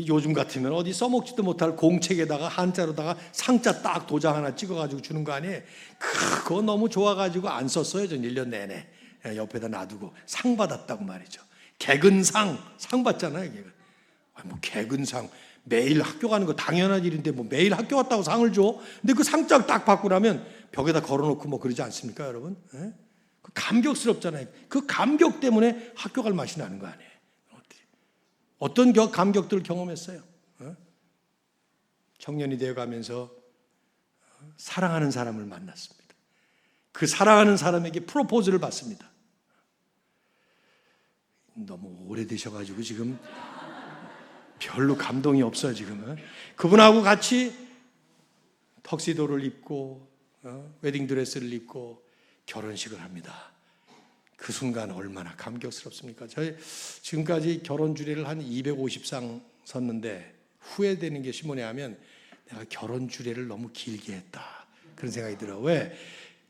요즘 같으면 어디 써먹지도 못할 공책에다가 한자로다가 상자 딱 도장 하나 찍어가지고 주는 거 아니에요? 그거 너무 좋아가지고 안 썼어요. 전 1년 내내 옆에다 놔두고 상 받았다고 말이죠. 개근상, 상 받잖아요. 뭐 개근상, 매일 학교 가는 거 당연한 일인데 뭐 매일 학교 갔다고 상을 줘? 근데 그 상장 딱 받고 나면 벽에다 걸어놓고 뭐 그러지 않습니까, 여러분? 그 감격스럽잖아요. 그 감격 때문에 학교 갈 맛이 나는 거 아니에요? 어떤 감격들을 경험했어요? 청년이 되어가면서 사랑하는 사람을 만났습니다. 그 사랑하는 사람에게 프로포즈를 받습니다. 너무 오래되셔가지고 지금 별로 감동이 없어요, 지금은. 그분하고 같이 턱시도를 입고 웨딩드레스를 입고 결혼식을 합니다. 그 순간 얼마나 감격스럽습니까? 저희 지금까지 결혼 주례를 한 250상 섰는데 후회되는 것이 뭐냐 하면 내가 결혼 주례를 너무 길게 했다, 그런 생각이 들어요. 왜?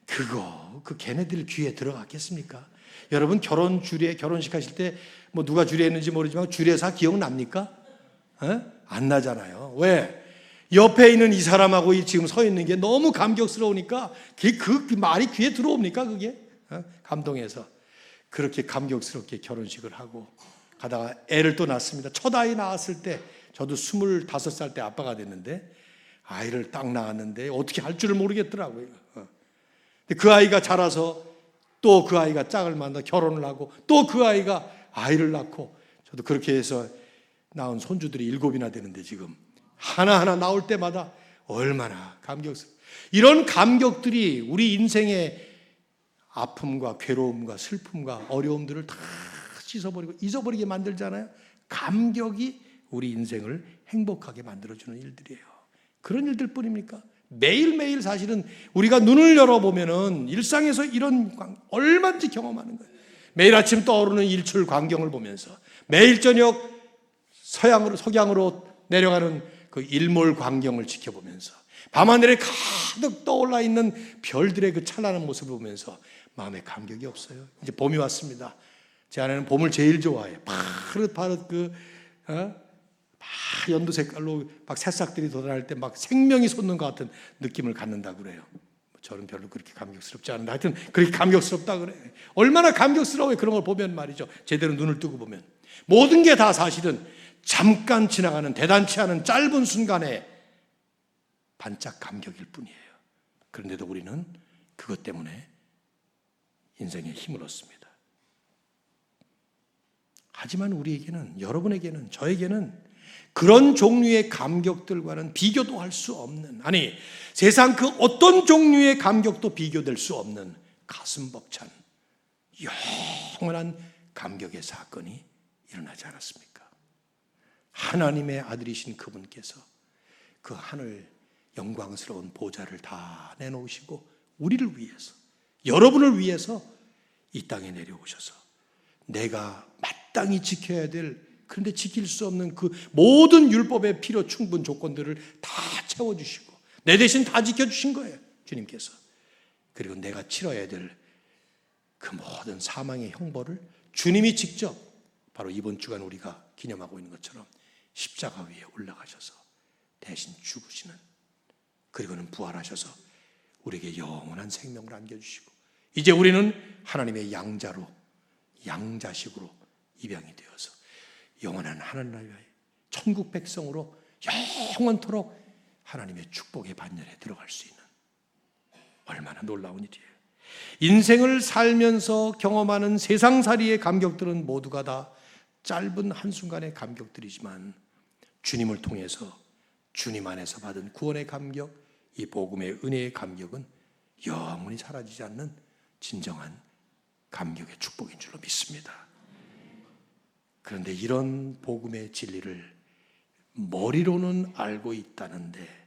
그 걔네들 귀에 들어갔겠습니까? 여러분 결혼 주례, 결혼식 하실 때 뭐 누가 주례했는지 모르지만 주례사 기억납니까? 안 나잖아요. 왜? 옆에 있는 이 사람하고 지금 서 있는 게 너무 감격스러우니까 그 말이 귀에 들어옵니까? 그게? 감동해서 그렇게 감격스럽게 결혼식을 하고 가다가 애를 또 낳습니다. 첫 아이 낳았을 때, 저도 25살 때 아빠가 됐는데 아이를 딱 낳았는데 어떻게 할 줄을 모르겠더라고요. 그 아이가 자라서 또 그 아이가 짝을 만나 결혼을 하고 또 그 아이가 아이를 낳고, 저도 그렇게 해서 낳은 손주들이 7이나 되는데 지금 하나하나 나올 때마다 얼마나 감격스러워. 이런 감격들이 우리 인생의 아픔과 괴로움과 슬픔과 어려움들을 다 씻어버리고 잊어버리게 만들잖아요. 감격이 우리 인생을 행복하게 만들어주는 일들이에요. 그런 일들 뿐입니까? 매일매일 사실은 우리가 눈을 열어보면은 일상에서 이런 얼마든지 경험하는 거예요. 매일 아침 떠오르는 일출 광경을 보면서, 매일 저녁 석양으로 내려가는 그 일몰 광경을 지켜보면서, 밤하늘에 가득 떠올라 있는 별들의 그 찬란한 모습을 보면서 마음에 감격이 없어요. 이제 봄이 왔습니다. 제 아내는 봄을 제일 좋아해요. 파릇파릇 연두 색깔로 막 새싹들이 돋아날 때 막 생명이 솟는 것 같은 느낌을 갖는다고 그래요. 저는 별로 그렇게 감격스럽지 않은데 하여튼 그렇게 감격스럽다 그래요. 얼마나 감격스러워요. 그런 걸 보면 말이죠. 제대로 눈을 뜨고 보면 모든 게 다 사실은 잠깐 지나가는 대단치 않은 짧은 순간에 반짝 감격일 뿐이에요. 그런데도 우리는 그것 때문에 인생에 힘을 얻습니다. 하지만 우리에게는, 여러분에게는, 저에게는 그런 종류의 감격들과는 비교도 할 수 없는, 아니 세상 그 어떤 종류의 감격도 비교될 수 없는 가슴 벅찬 영원한 감격의 사건이 일어나지 않았습니까? 하나님의 아들이신 그분께서 그 하늘 영광스러운 보좌를 다 내놓으시고 우리를 위해서, 여러분을 위해서 이 땅에 내려오셔서 내가 마땅히 지켜야 될, 그런데 지킬 수 없는 그 모든 율법의 필요 충분 조건들을 다 채워주시고 내 대신 다 지켜주신 거예요, 주님께서. 그리고 내가 치러야 될 그 모든 사망의 형벌을 주님이 직접, 바로 이번 주간 우리가 기념하고 있는 것처럼 십자가 위에 올라가셔서 대신 죽으시는, 그리고는 부활하셔서 우리에게 영원한 생명을 안겨주시고 이제 우리는 하나님의 양자로, 양자식으로 입양이 되어서 영원한 하나님 나라의 천국 백성으로 영원토록 하나님의 축복의 반열에 들어갈 수 있는, 얼마나 놀라운 일이에요. 인생을 살면서 경험하는 세상살이의 감격들은 모두가 다 짧은 한순간의 감격들이지만 주님을 통해서, 주님 안에서 받은 구원의 감격, 이 복음의 은혜의 감격은 영원히 사라지지 않는 진정한 감격의 축복인 줄로 믿습니다. 그런데 이런 복음의 진리를 머리로는 알고 있다는데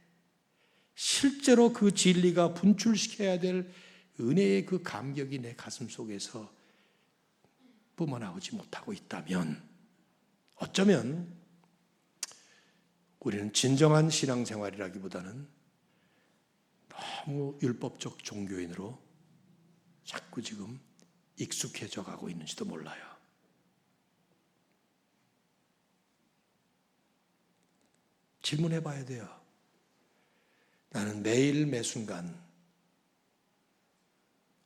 실제로 그 진리가 분출시켜야 될 은혜의 그 감격이 내 가슴 속에서 뿜어나오지 못하고 있다면 어쩌면 우리는 진정한 신앙생활이라기보다는 너무 율법적 종교인으로 자꾸 지금 익숙해져 가고 있는지도 몰라요. 질문해 봐야 돼요. 나는 매일 매순간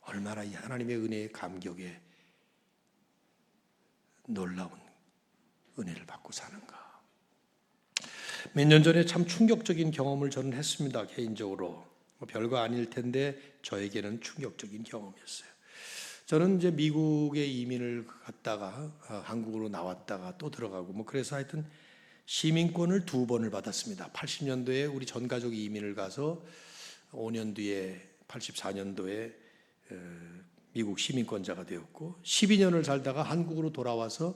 얼마나 이 하나님의 은혜의 감격에 놀라운 은혜를 받고 사는가. 몇 년 전에 참 충격적인 경험을 저는 했습니다. 개인적으로 별거 아닐 텐데 저에게는 충격적인 경험이었어요. 저는 이제 미국에 이민을 갔다가 한국으로 나왔다가 또 들어가고 그래서 하여튼 시민권을 2번을 받았습니다. 80년도에 우리 전 가족이 이민을 가서 5년 뒤에 84년도에 미국 시민권자가 되었고 12년을 살다가 한국으로 돌아와서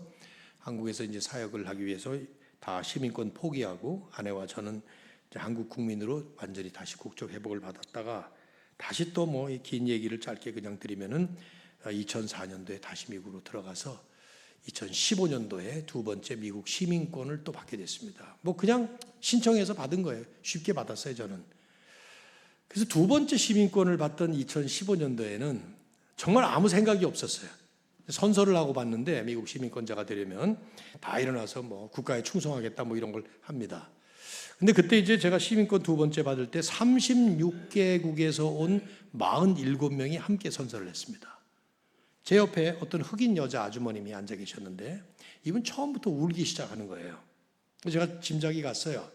한국에서 이제 사역을 하기 위해서 다 시민권 포기하고 아내와 저는 이제 한국 국민으로 완전히 다시 국적 회복을 받았다가 다시 또 긴 얘기를 짧게 그냥 드리면은 2004년도에 다시 미국으로 들어가서 2015년도에 2번째 미국 시민권을 또 받게 됐습니다. 그냥 신청해서 받은 거예요. 쉽게 받았어요, 저는. 그래서 2번째 시민권을 받던 2015년도에는 정말 아무 생각이 없었어요. 선서를 하고 받는데 미국 시민권자가 되려면 다 일어나서 국가에 충성하겠다 이런 걸 합니다. 근데 그때 이제 제가 시민권 2번째 받을 때 36개국에서 온 47명이 함께 선서를 했습니다. 제 옆에 어떤 흑인 여자 아주머님이 앉아 계셨는데 이분 처음부터 울기 시작하는 거예요. 제가 짐작이 갔어요.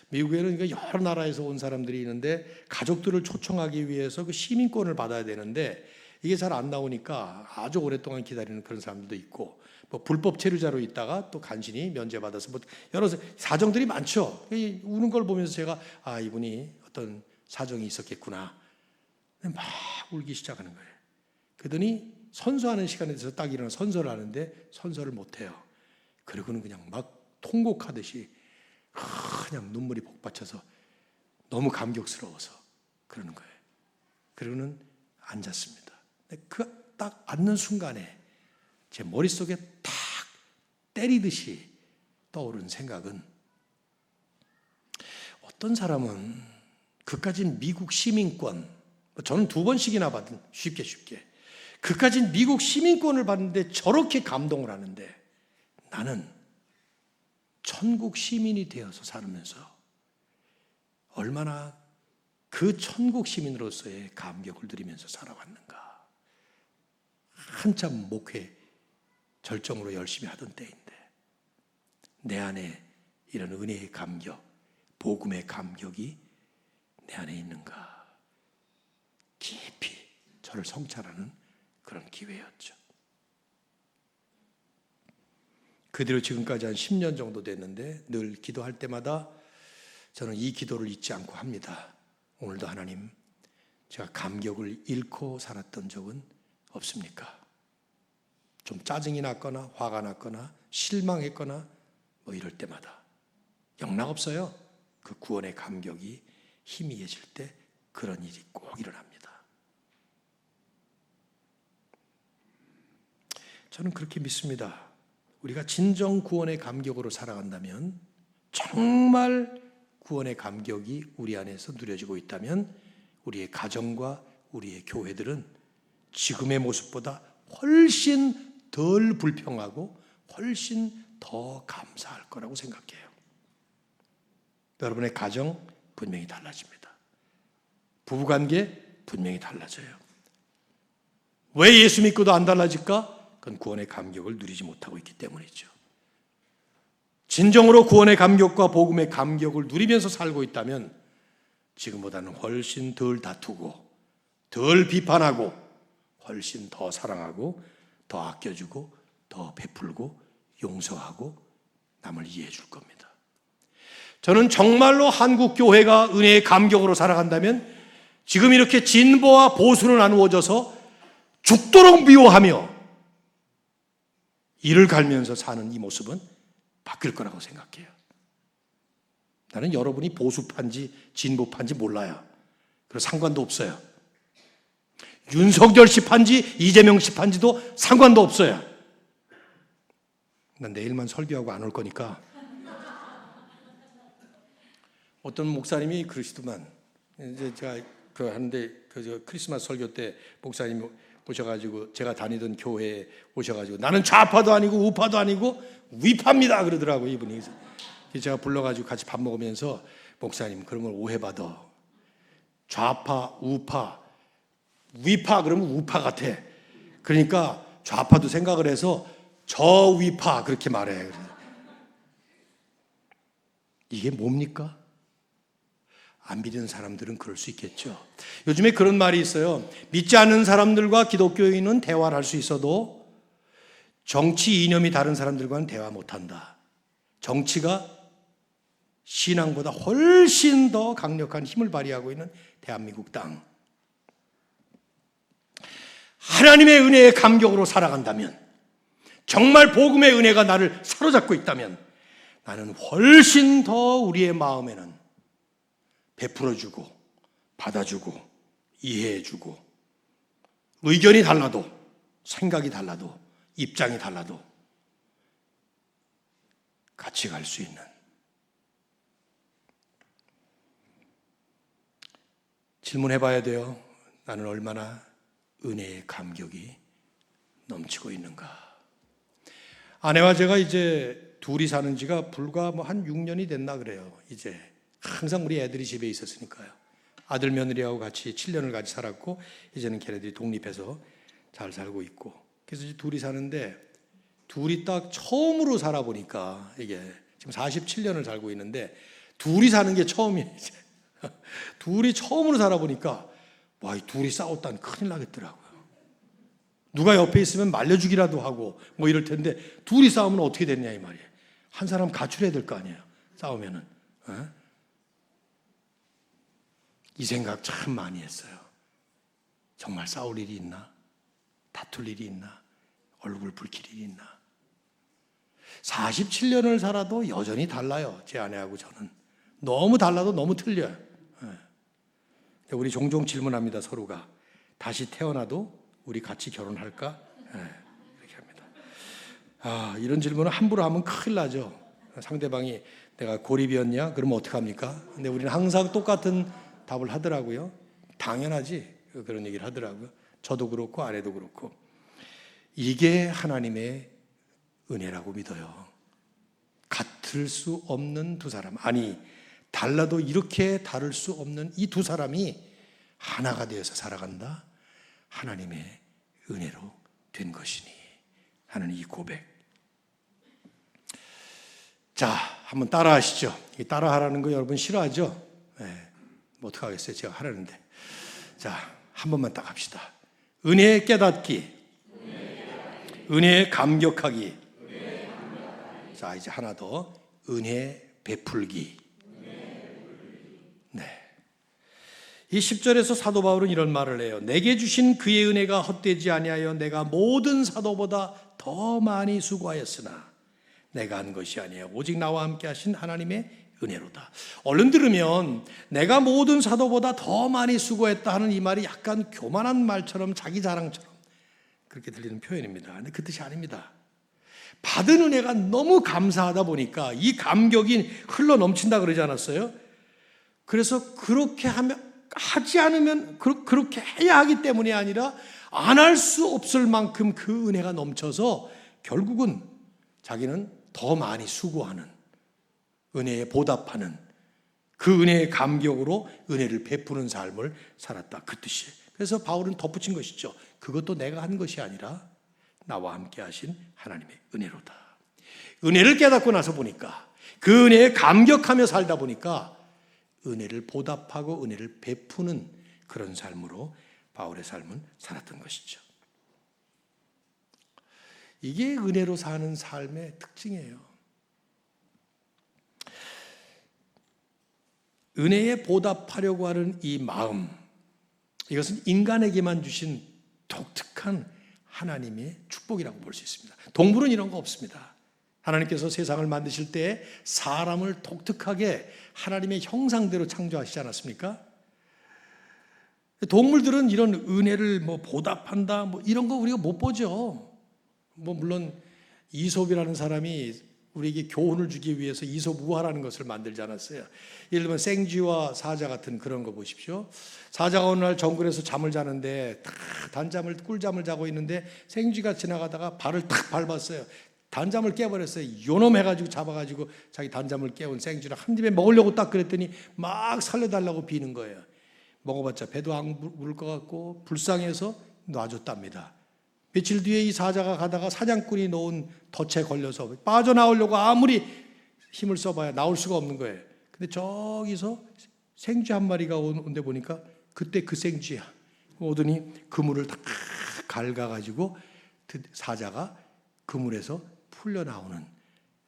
미국에는 여러 나라에서 온 사람들이 있는데 가족들을 초청하기 위해서 그 시민권을 받아야 되는데 이게 잘 안 나오니까 아주 오랫동안 기다리는 그런 사람들도 있고 불법 체류자로 있다가 또 간신히 면제받아서 여러 사정들이 많죠. 우는 걸 보면서 제가 이분이 어떤 사정이 있었겠구나. 막 울기 시작하는 거예요. 그러더니 선서하는 시간에 대해서 딱 일어나 선서를 하는데 선서를 못해요. 그리고는 그냥 막 통곡하듯이 그냥 눈물이 복받쳐서 너무 감격스러워서 그러는 거예요. 그리고는 앉았습니다. 그 딱 앉는 순간에 제 머릿속에 탁 때리듯이 떠오른 생각은 어떤 사람은 그까진 미국 시민권, 저는 2번씩이나 받은 쉽게 그까진 미국 시민권을 받는데 저렇게 감동을 하는데 나는 천국 시민이 되어서 살면서 얼마나 그 천국 시민으로서의 감격을 누리면서 살아왔는가. 한참 목회 절정으로 열심히 하던 때인데 내 안에 이런 은혜의 감격, 복음의 감격이 내 안에 있는가. 깊이 저를 성찰하는 그런 기회였죠. 그 뒤로 지금까지 한 10년 정도 됐는데 늘 기도할 때마다 저는 이 기도를 잊지 않고 합니다. 오늘도 하나님, 제가 감격을 잃고 살았던 적은 없습니까? 좀 짜증이 났거나 화가 났거나 실망했거나 이럴 때마다 영락없어요. 그 구원의 감격이 희미해질 때 그런 일이 꼭 일어납니다. 저는 그렇게 믿습니다. 우리가 진정 구원의 감격으로 살아간다면, 정말 구원의 감격이 우리 안에서 누려지고 있다면 우리의 가정과 우리의 교회들은 지금의 모습보다 훨씬 덜 불평하고 훨씬 더 감사할 거라고 생각해요. 여러분의 가정 분명히 달라집니다. 부부관계 분명히 달라져요. 왜 예수 믿고도 안 달라질까? 그건 구원의 감격을 누리지 못하고 있기 때문이죠. 진정으로 구원의 감격과 복음의 감격을 누리면서 살고 있다면 지금보다는 훨씬 덜 다투고 덜 비판하고 훨씬 더 사랑하고 더 아껴주고 더 베풀고 용서하고 남을 이해해 줄 겁니다. 저는 정말로 한국 교회가 은혜의 감격으로 살아간다면 지금 이렇게 진보와 보수로 나누어져서 죽도록 미워하며 이를 갈면서 사는 이 모습은 바뀔 거라고 생각해요. 나는 여러분이 보수파인지 진보파인지 몰라요. 그래서 상관도 없어요. 윤석열 씨 파인지 이재명 씨 파인지도 상관도 없어요. 난 내일만 설교하고 안 올 거니까. 어떤 목사님이 그러시더만, 이제 제가 하는데 크리스마스 설교 때 목사님이 오셔가지고 제가 다니던 교회에 오셔가지고 나는 좌파도 아니고 우파도 아니고 위파입니다 그러더라고요. 이분이. 제가 불러가지고 같이 밥 먹으면서 목사님 그런 걸 오해받아. 좌파, 우파, 위파 그러면 우파 같아. 그러니까 좌파도 생각을 해서 저위파 그렇게 말해. 이게 뭡니까? 안 믿는 사람들은 그럴 수 있겠죠. 요즘에 그런 말이 있어요. 믿지 않는 사람들과 기독교인은 대화를 할 수 있어도 정치 이념이 다른 사람들과는 대화 못한다. 정치가 신앙보다 훨씬 더 강력한 힘을 발휘하고 있는 대한민국 땅. 하나님의 은혜의 감격으로 살아간다면, 정말 복음의 은혜가 나를 사로잡고 있다면 나는 훨씬 더 우리의 마음에는 베풀어주고 받아주고 이해해주고 의견이 달라도 생각이 달라도 입장이 달라도 같이 갈 수 있는, 질문해 봐야 돼요. 나는 얼마나 은혜의 감격이 넘치고 있는가. 아내와 제가 이제 둘이 사는 지가 불과 한 6년이 됐나 그래요. 이제 항상 우리 애들이 집에 있었으니까요. 아들 며느리하고 같이 7년을 같이 살았고 이제는 걔네들이 독립해서 잘 살고 있고, 그래서 이제 둘이 사는데 둘이 딱 처음으로 살아보니까, 이게 지금 47년을 살고 있는데 둘이 사는 게 처음이에요. 이제. 둘이 처음으로 살아보니까 와, 이 둘이 싸웠다니 큰일 나겠더라고요. 누가 옆에 있으면 말려주기라도 하고 뭐 이럴 텐데 둘이 싸우면 어떻게 됐냐 이 말이에요. 한 사람 가출해야 될 거 아니에요. 싸우면은. 이 생각 참 많이 했어요. 정말 싸울 일이 있나? 다툴 일이 있나? 얼굴 붉힐 일이 있나? 47년을 살아도 여전히 달라요. 제 아내하고 저는. 너무 달라도 너무 틀려요. 우리 종종 질문합니다. 서로가. 다시 태어나도 우리 같이 결혼할까? 이렇게 합니다. 이런 질문을 함부로 하면 큰일 나죠. 상대방이 내가 고립이었냐? 그러면 어떡합니까? 근데 우리는 항상 똑같은 답을 하더라고요. 당연하지. 그런 얘기를 하더라고요. 저도 그렇고 아내도 그렇고. 이게 하나님의 은혜라고 믿어요. 같을 수 없는 두 사람. 아니, 달라도 이렇게 다를 수 없는 이 두 사람이 하나가 되어서 살아간다. 하나님의 은혜로 된 것이니 하는 이 고백. 자, 한번 따라 하시죠. 따라 하라는 거 여러분 싫어하죠? 네, 뭐 어떡하겠어요. 제가 하라는데. 자, 한 번만 딱 합시다. 은혜의 깨닫기, 은혜의 감격하기. 자, 이제 하나 더. 은혜 베풀기. 네. 이 10절에서 사도 바울은 이런 말을 해요. 내게 주신 그의 은혜가 헛되지 아니하여 내가 모든 사도보다 더 많이 수고하였으나 내가 한 것이 아니에요. 오직 나와 함께 하신 하나님의 은혜로다. 얼른 들으면 내가 모든 사도보다 더 많이 수고했다 하는 이 말이 약간 교만한 말처럼 자기 자랑처럼 그렇게 들리는 표현입니다. 근데 그 뜻이 아닙니다. 받은 은혜가 너무 감사하다 보니까 이 감격이 흘러 넘친다 그러지 않았어요? 그래서 그렇게 하지 않으면 그렇게 해야 하기 때문이 아니라 안 할 수 없을 만큼 그 은혜가 넘쳐서 결국은 자기는 더 많이 수고하는, 은혜에 보답하는, 그 은혜의 감격으로 은혜를 베푸는 삶을 살았다. 그 뜻이에요. 그래서 바울은 덧붙인 것이죠. 그것도 내가 한 것이 아니라 나와 함께 하신 하나님의 은혜로다. 은혜를 깨닫고 나서 보니까, 그 은혜에 감격하며 살다 보니까 은혜를 보답하고 은혜를 베푸는 그런 삶으로 바울의 삶은 살았던 것이죠. 이게 은혜로 사는 삶의 특징이에요. 은혜에 보답하려고 하는 이 마음, 이것은 인간에게만 주신 독특한 하나님의 축복이라고 볼 수 있습니다. 동물은 이런 거 없습니다. 하나님께서 세상을 만드실 때 사람을 독특하게 하나님의 형상대로 창조하시지 않았습니까? 동물들은 이런 은혜를 보답한다 이런 거 우리가 못 보죠. 물론 이솝이라는 사람이 우리에게 교훈을 주기 위해서 이솝 우화라는 것을 만들지 않았어요. 예를 들면 생쥐와 사자 같은 그런 거 보십시오. 사자가 어느 날 정글에서 잠을 자는데 단잠을 꿀잠을 자고 있는데 생쥐가 지나가다가 발을 탁 밟았어요. 단잠을 깨버렸어요. 요놈해가지고 잡아가지고 자기 단잠을 깨운 생쥐를 한 입에 먹으려고 딱 그랬더니 막 살려달라고 비는 거예요. 먹어봤자 배도 안 부를 것 같고 불쌍해서 놔줬답니다. 며칠 뒤에 이 사자가 가다가 사냥꾼이 놓은 덫에 걸려서 빠져나오려고 아무리 힘을 써봐야 나올 수가 없는 거예요. 근데 저기서 생쥐 한 마리가 온데 보니까 그때 그 생쥐야. 오더니 그물을 다 갉아가지고 사자가 그물에서 풀려나오는,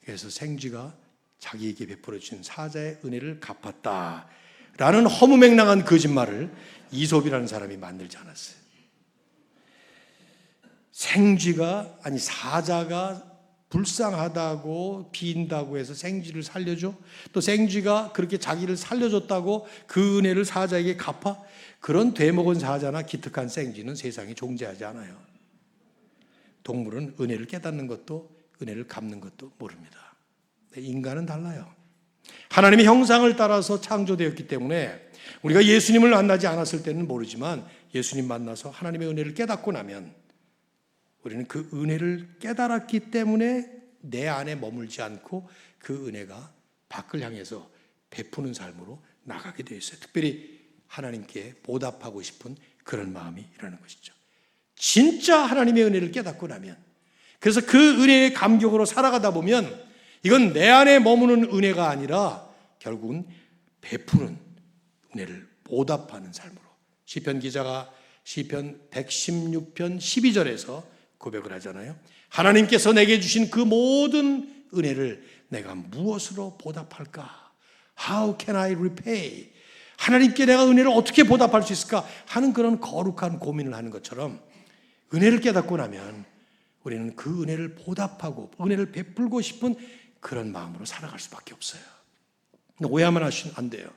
그래서 생쥐가 자기에게 베풀어 주신 사자의 은혜를 갚았다라는 허무맹랑한 거짓말을 이솝이라는 사람이 만들지 않았어요. 사자가 불쌍하다고 빈다고 해서 생쥐를 살려줘? 또 생쥐가 그렇게 자기를 살려줬다고 그 은혜를 사자에게 갚아? 그런 되먹은 사자나 기특한 생쥐는 세상에 존재하지 않아요. 동물은 은혜를 깨닫는 것도 은혜를 갚는 것도 모릅니다. 인간은 달라요. 하나님의 형상을 따라서 창조되었기 때문에 우리가 예수님을 만나지 않았을 때는 모르지만 예수님 만나서 하나님의 은혜를 깨닫고 나면 우리는 그 은혜를 깨달았기 때문에 내 안에 머물지 않고 그 은혜가 밖을 향해서 베푸는 삶으로 나가게 되어 있어요. 특별히 하나님께 보답하고 싶은 그런 마음이 일어나는 것이죠. 진짜 하나님의 은혜를 깨닫고 나면, 그래서 그 은혜의 감격으로 살아가다 보면 이건 내 안에 머무는 은혜가 아니라 결국은 베푸는 은혜를 보답하는 삶으로, 시편 기자가 시편 116편 12절에서 고백을 하잖아요. 하나님께서 내게 주신 그 모든 은혜를 내가 무엇으로 보답할까? How can I repay? 하나님께 내가 은혜를 어떻게 보답할 수 있을까 하는 그런 거룩한 고민을 하는 것처럼 은혜를 깨닫고 나면 우리는 그 은혜를 보답하고 은혜를 베풀고 싶은 그런 마음으로 살아갈 수밖에 없어요. 오해하면 안 돼요.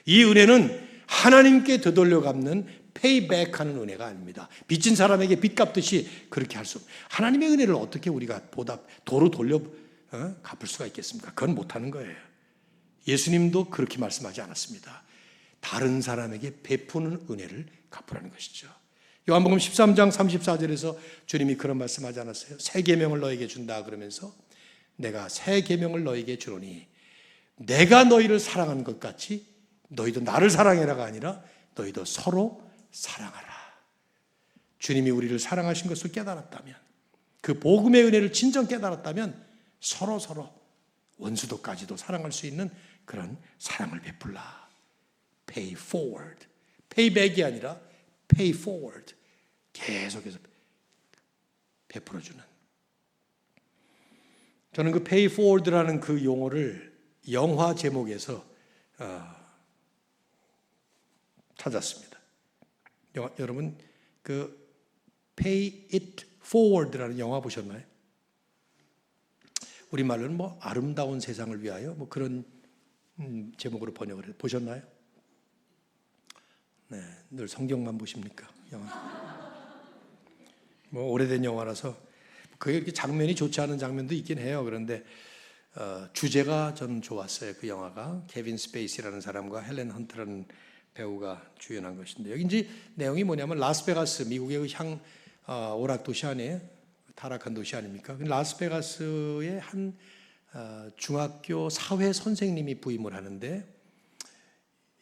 이 은혜는 하나님께 되돌려 갚는 페이백하는 은혜가 아닙니다. 빚진 사람에게 빚 갚듯이 그렇게 할 수 없어요. 하나님의 은혜를 어떻게 우리가 도로 돌려 갚을 수가 있겠습니까? 그건 못하는 거예요. 예수님도 그렇게 말씀하지 않았습니다. 다른 사람에게 베푸는 은혜를 갚으라는 것이죠. 요한복음 13장 34절에서 주님이 그런 말씀하지 않았어요? 새 계명을 너에게 준다 그러면서 내가 새 계명을 너에게 주노니 내가 너희를 사랑한 것 같이 너희도 나를 사랑해라가 아니라 너희도 서로 사랑하라. 주님이 우리를 사랑하신 것을 깨달았다면, 그 복음의 은혜를 진정 깨달았다면 서로 원수도까지도 사랑할 수 있는 그런 사랑을 베풀라. Pay forward. Payback이 아니라 pay forward. 계속해서 베풀어주는. 저는 그 pay forward라는 그 용어를 영화 제목에서 찾았습니다. 여러분 그 Pay It Forward라는 영화 보셨나요? 우리말로는 아름다운 세상을 위하여 그런 제목으로 번역을 해서 보셨나요? 네, 늘 성경만 보십니까? 영화. 오래된 영화라서 그게 이렇게 장면이 좋지 않은 장면도 있긴 해요. 그런데 주제가 저는 좋았어요. 그 영화가 케빈 스페이시라는 사람과 헬렌 헌트라는 배우가 주연한 것인데, 여기 이제 내용이 뭐냐면 라스베가스, 미국의 오락 도시 아니에요? 타락한 도시 아닙니까? 라스베가스의 한 중학교 사회 선생님이 부임을 하는데,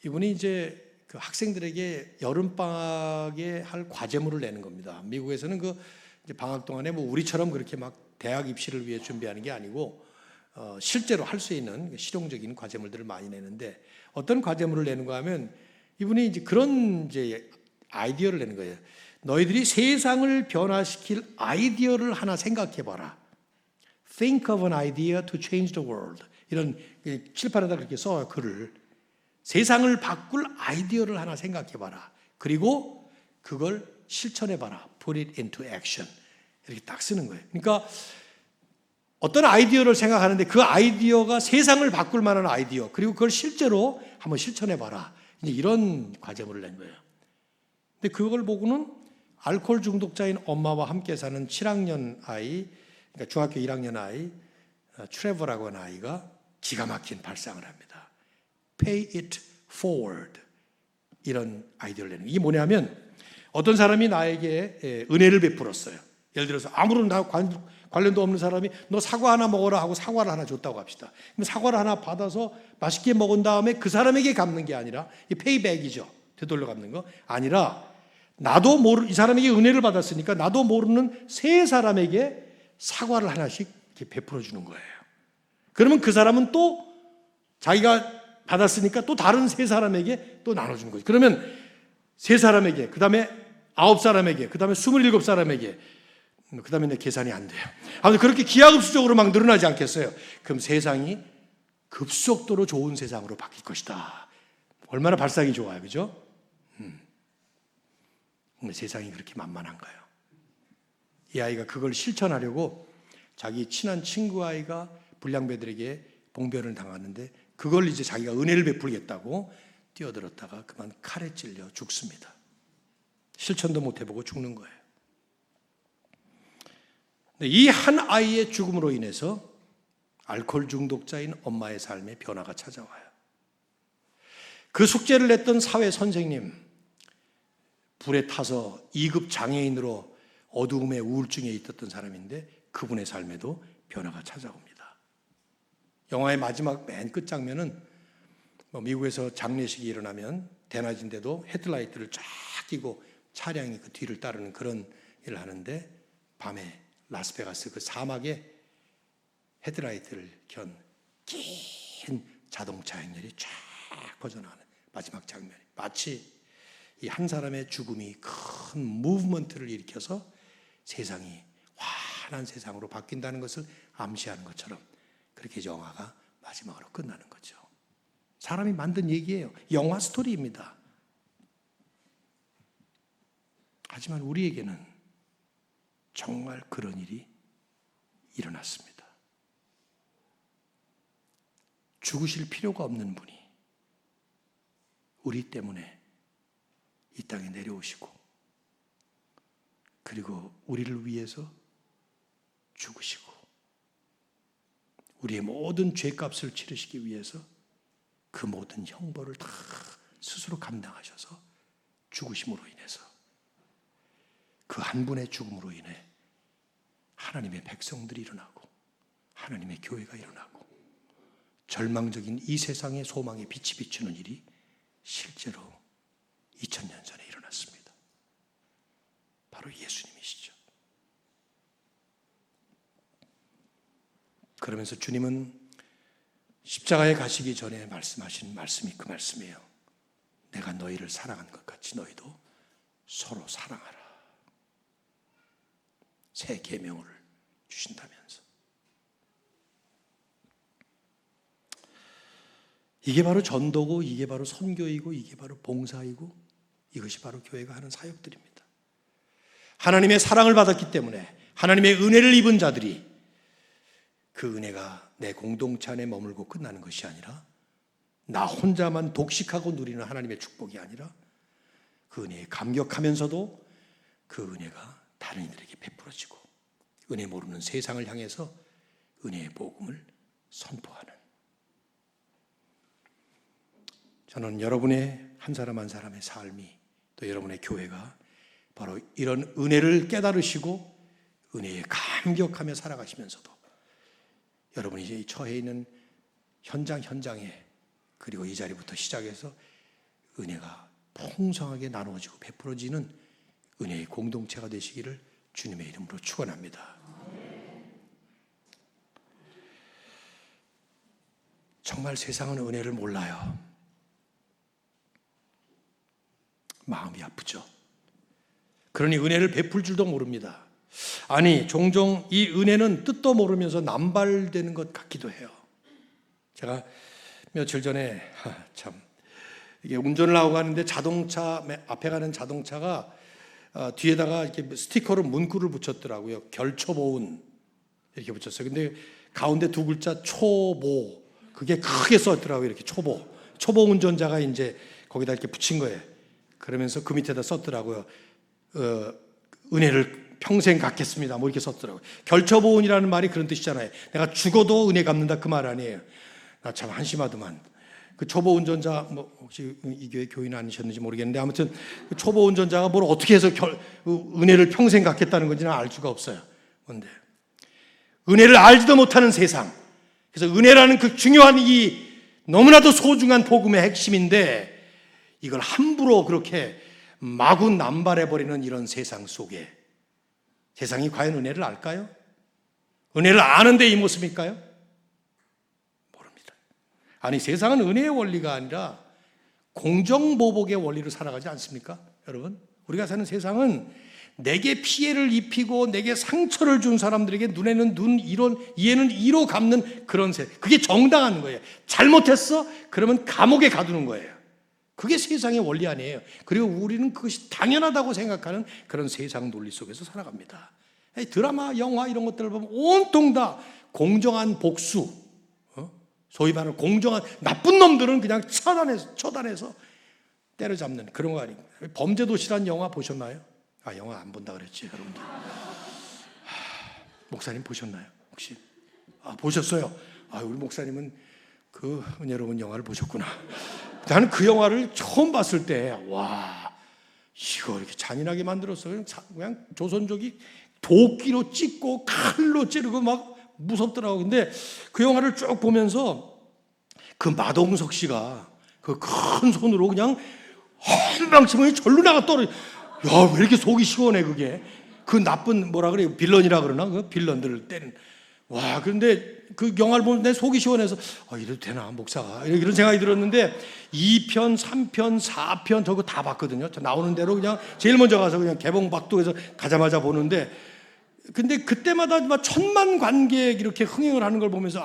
이분이 이제 그 학생들에게 여름방학에 할 과제물을 내는 겁니다. 미국에서는 그 이제 방학 동안에 우리처럼 그렇게 막 대학 입시를 위해 준비하는 게 아니고 실제로 할 수 있는 실용적인 과제물들을 많이 내는데, 어떤 과제물을 내는가 하면 이분이 이제 그런 이제 아이디어를 내는 거예요. 너희들이 세상을 변화시킬 아이디어를 하나 생각해 봐라. Think of an idea to change the world. 이런 칠판에다 그렇게 써 글을. 세상을 바꿀 아이디어를 하나 생각해 봐라. 그리고 그걸 실천해봐라. Put it into action. 이렇게 딱 쓰는 거예요. 그러니까 어떤 아이디어를 생각하는데 그 아이디어가 세상을 바꿀 만한 아이디어, 그리고 그걸 실제로 한번 실천해봐라. 이제 이런 과제물을 낸 거예요. 근데 그걸 보고는 알코올 중독자인 엄마와 함께 사는 7학년 아이, 그러니까 중학교 1학년 아이, 트레버라고 하는 아이가 기가 막힌 발상을 합니다. Pay it forward. 이런 아이디어를 내는 거예요. 이게 뭐냐면 어떤 사람이 나에게 은혜를 베풀었어요. 예를 들어서 아무런 관련도 없는 사람이 너 사과 하나 먹어라 하고 사과를 하나 줬다고 합시다. 그럼 사과를 하나 받아서 맛있게 먹은 다음에 그 사람에게 갚는 게 아니라 이 페이백이죠. 되돌려 갚는 거 아니라 이 사람에게 은혜를 받았으니까 나도 모르는 세 사람에게 사과를 하나씩 이렇게 베풀어 주는 거예요. 그러면 그 사람은 또 자기가 받았으니까 또 다른 세 사람에게 또 나눠주는 거죠. 그러면 세 사람에게, 그 다음에 9사람에게, 그 다음에 27사람에게, 그 다음에 내 계산이 안 돼요. 아무튼 그렇게 기하급수적으로 막 늘어나지 않겠어요? 그럼 세상이 급속도로 좋은 세상으로 바뀔 것이다. 얼마나 발상이 좋아요, 그죠? 근데 세상이 그렇게 만만한가요? 이 아이가 그걸 실천하려고 자기 친한 친구 아이가 불량배들에게 봉변을 당하는데 그걸 이제 자기가 은혜를 베풀겠다고 뛰어들었다가 그만 칼에 찔려 죽습니다. 실천도 못 해보고 죽는 거예요. 이 한 아이의 죽음으로 인해서 알코올 중독자인 엄마의 삶에 변화가 찾아와요. 그 숙제를 냈던 사회 선생님, 불에 타서 2급 장애인으로 어두움의 우울증에 있었던 사람인데 그분의 삶에도 변화가 찾아옵니다. 영화의 마지막 맨 끝 장면은 미국에서 장례식이 일어나면 대낮인데도 헤드라이트를 쫙 끼고 차량이 그 뒤를 따르는 그런 일을 하는데 밤에 라스베가스 그 사막에 헤드라이트를 켠 긴 자동차 행렬이 쫙 퍼져나가는 마지막 장면이 마치 이 한 사람의 죽음이 큰 무브먼트를 일으켜서 세상이 환한 세상으로 바뀐다는 것을 암시하는 것처럼 그렇게 영화가 마지막으로 끝나는 거죠. 사람이 만든 얘기예요. 영화 스토리입니다. 하지만 우리에게는 정말 그런 일이 일어났습니다. 죽으실 필요가 없는 분이 우리 때문에 이 땅에 내려오시고 그리고 우리를 위해서 죽으시고 우리의 모든 죄값을 치르시기 위해서 그 모든 형벌을 다 스스로 감당하셔서 죽으심으로 인해서 그 한 분의 죽음으로 인해 하나님의 백성들이 일어나고 하나님의 교회가 일어나고 절망적인 이 세상의 소망에 빛이 비추는 일이 실제로 2000년 전에 일어났습니다. 바로 예수님이시죠. 그러면서 주님은 십자가에 가시기 전에 말씀하신 말씀이 그 말씀이에요. 내가 너희를 사랑한 것 같이 너희도 서로 사랑하라. 새 계명을 주신다면서. 이게 바로 전도고 이게 바로 선교이고 이게 바로 봉사이고 이것이 바로 교회가 하는 사역들입니다. 하나님의 사랑을 받았기 때문에 하나님의 은혜를 입은 자들이 그 은혜가 내 공동체 안에 머물고 끝나는 것이 아니라 나 혼자만 독식하고 누리는 하나님의 축복이 아니라 그 은혜에 감격하면서도 그 은혜가 다른 이들에게 베풀어지고 은혜 모르는 세상을 향해서 은혜의 복음을 선포하는, 저는 여러분의 한 사람 한 사람의 삶이 또 여러분의 교회가 바로 이런 은혜를 깨달으시고 은혜에 감격하며 살아가시면서도 여러분이 이제 처해 있는 현장에 그리고 이 자리부터 시작해서 은혜가 풍성하게 나누어지고 베풀어지는 은혜의 공동체가 되시기를 주님의 이름으로 축원합니다. 정말 세상은 은혜를 몰라요. 마음이 아프죠. 그러니 은혜를 베풀 줄도 모릅니다. 아니, 종종 이 은혜는 뜻도 모르면서 남발되는 것 같기도 해요. 제가 며칠 전에 참 이게 운전을 하고 가는데 자동차 앞에 가는 자동차가 뒤에다가 이렇게 스티커로 문구를 붙였더라고요. 결초보은 이렇게 붙였어요. 근데 가운데 두 글자 초보, 그게 크게 썼더라고요. 이렇게 초보 운전자가 이제 거기다 이렇게 붙인 거예요. 그러면서 그 밑에다 썼더라고요. 은혜를 평생 갖겠습니다. 뭐 이렇게 썼더라고요. 결초보은이라는 말이 그런 뜻이잖아요. 내가 죽어도 은혜 갚는다 그 말 아니에요. 나 참 한심하더만. 그 초보 운전자, 뭐 혹시 이 교회 교인 아니셨는지 모르겠는데 아무튼 그 초보 운전자가 뭘 어떻게 해서 은혜를 평생 갖겠다는 건지는 알 수가 없어요. 그런데 은혜를 알지도 못하는 세상. 그래서 은혜라는 그 중요한 이 너무나도 소중한 복음의 핵심인데 이걸 함부로 그렇게 마구 남발해버리는 이런 세상 속에 세상이 과연 은혜를 알까요? 은혜를 아는데 이 모습일까요? 모릅니다. 아니, 세상은 은혜의 원리가 아니라 공정보복의 원리로 살아가지 않습니까? 여러분, 우리가 사는 세상은 내게 피해를 입히고 내게 상처를 준 사람들에게 눈에는 눈, 이에는 이로 갚는 그런 그게 정당한 거예요. 잘못했어? 그러면 감옥에 가두는 거예요. 그게 세상의 원리 아니에요. 그리고 우리는 그것이 당연하다고 생각하는 그런 세상 논리 속에서 살아갑니다. 드라마, 영화 이런 것들을 보면 온통 다 공정한 복수, 소위 말하는 공정한 나쁜 놈들은 그냥 처단해서 때려잡는 그런 거 아닙니까? 범죄도시란 영화 보셨나요? 영화 안 본다 그랬지, 여러분들. 목사님 보셨나요? 혹시? 보셨어요? 우리 목사님은 그 은혜로운 영화를 보셨구나. 나는 그 영화를 처음 봤을 때, 와, 이거 이렇게 잔인하게 만들었어요. 그냥 조선족이 도끼로 찢고 칼로 찌르고 막 무섭더라고. 근데 그 영화를 쭉 보면서 그 마동석 씨가 그 큰 손으로 그냥 한 방 치면 절로 나가 떨어져. 야, 왜 이렇게 속이 시원해, 그게. 그 나쁜, 뭐라 그래요? 빌런이라 그러나? 그 빌런들을 때는. 와, 그런데 그 영화를 보면 내 속이 시원해서, 이래도 되나, 목사가. 이런 생각이 들었는데, 2편, 3편, 4편, 저거 다 봤거든요. 저 나오는 대로 그냥 제일 먼저 가서 그냥 개봉박도에서 가자마자 보는데, 근데 그때마다 막 천만 관객 이렇게 흥행을 하는 걸 보면서,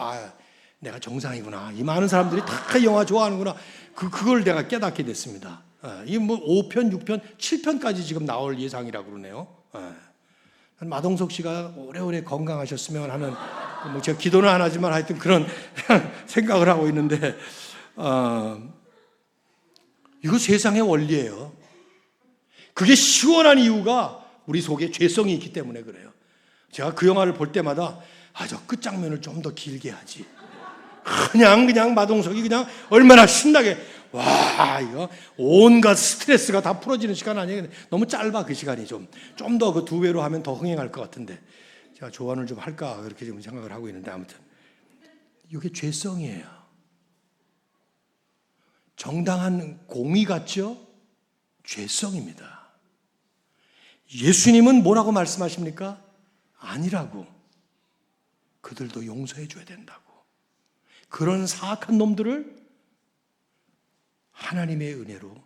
내가 정상이구나. 이 많은 사람들이 다 영화 좋아하는구나. 그걸 내가 깨닫게 됐습니다. 이게 뭐 5편, 6편, 7편까지 지금 나올 예상이라고 그러네요. 마동석 씨가 오래오래 건강하셨으면 하는, 뭐 제가 기도는 안 하지만 하여튼 그런 생각을 하고 있는데, 이거 세상의 원리예요. 그게 시원한 이유가 우리 속에 죄성이 있기 때문에 그래요. 제가 그 영화를 볼 때마다, 저 끝장면을 좀 더 길게 하지. 그냥 마동석이 그냥 얼마나 신나게, 와, 이거 온갖 스트레스가 다 풀어지는 시간 아니에요. 너무 짧아, 그 시간이 좀 더 그 2배로 하면 더 흥행할 것 같은데 제가 조언을 좀 할까 그렇게 지금 생각을 하고 있는데, 아무튼 이게 죄성이에요. 정당한 공의 같죠? 죄성입니다. 예수님은 뭐라고 말씀하십니까? 아니라고. 그들도 용서해 줘야 된다고. 그런 사악한 놈들을 하나님의 은혜로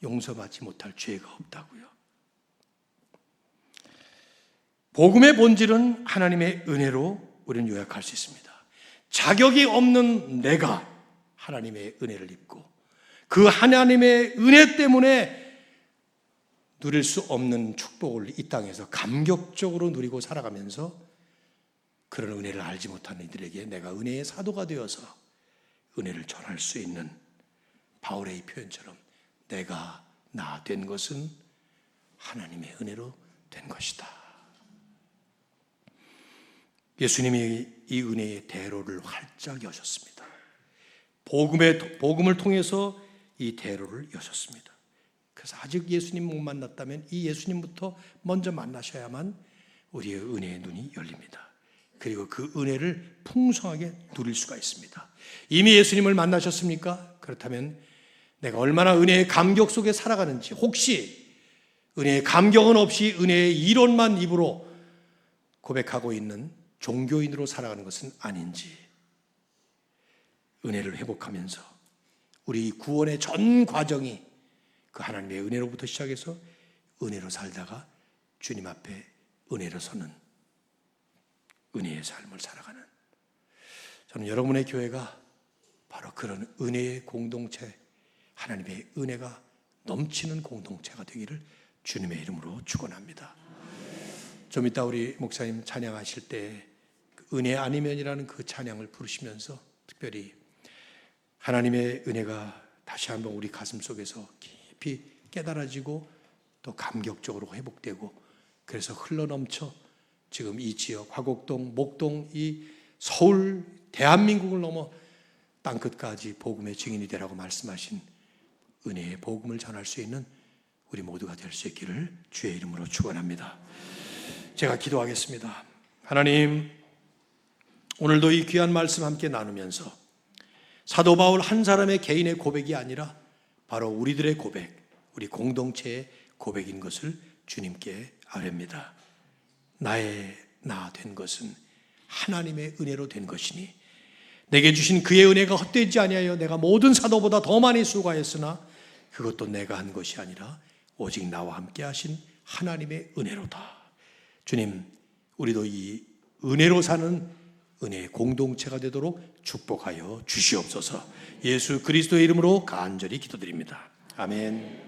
용서받지 못할 죄가 없다고요. 복음의 본질은 하나님의 은혜로 우리는 요약할 수 있습니다. 자격이 없는 내가 하나님의 은혜를 입고 그 하나님의 은혜 때문에 누릴 수 없는 축복을 이 땅에서 감격적으로 누리고 살아가면서 그런 은혜를 알지 못하는 이들에게 내가 은혜의 사도가 되어서 은혜를 전할 수 있는 바울의 이 표현처럼 내가 나 된 것은 하나님의 은혜로 된 것이다. 예수님이 이 은혜의 대로를 활짝 여셨습니다. 복음을 통해서 이 대로를 여셨습니다. 그래서 아직 예수님 못 만났다면 이 예수님부터 먼저 만나셔야만 우리의 은혜의 눈이 열립니다. 그리고 그 은혜를 풍성하게 누릴 수가 있습니다. 이미 예수님을 만나셨습니까? 그렇다면 내가 얼마나 은혜의 감격 속에 살아가는지, 혹시 은혜의 감격은 없이 은혜의 이론만 입으로 고백하고 있는 종교인으로 살아가는 것은 아닌지, 은혜를 회복하면서 우리 구원의 전 과정이 그 하나님의 은혜로부터 시작해서 은혜로 살다가 주님 앞에 은혜로 서는 은혜의 삶을 살아가는, 저는 여러분의 교회가 바로 그런 은혜의 공동체, 하나님의 은혜가 넘치는 공동체가 되기를 주님의 이름으로 축원합니다. 좀 이따 우리 목사님 찬양하실 때 은혜 아니면이라는 그 찬양을 부르시면서 특별히 하나님의 은혜가 다시 한번 우리 가슴 속에서 깊이 깨달아지고 또 감격적으로 회복되고 그래서 흘러넘쳐 지금 이 지역 화곡동, 목동, 이 서울, 대한민국을 넘어 땅끝까지 복음의 증인이 되라고 말씀하신 은혜의 복음을 전할 수 있는 우리 모두가 될 수 있기를 주의 이름으로 축원합니다. 제가 기도하겠습니다. 하나님, 오늘도 이 귀한 말씀 함께 나누면서 사도 바울 한 사람의 개인의 고백이 아니라 바로 우리들의 고백, 우리 공동체의 고백인 것을 주님께 아뢰입니다. 나의 나 된 것은 하나님의 은혜로 된 것이니 내게 주신 그의 은혜가 헛되지 아니하여 내가 모든 사도보다 더 많이 수고하였으나 그것도 내가 한 것이 아니라 오직 나와 함께 하신 하나님의 은혜로다. 주님, 우리도 이 은혜로 사는 은혜의 공동체가 되도록 축복하여 주시옵소서. 예수 그리스도의 이름으로 간절히 기도드립니다. 아멘.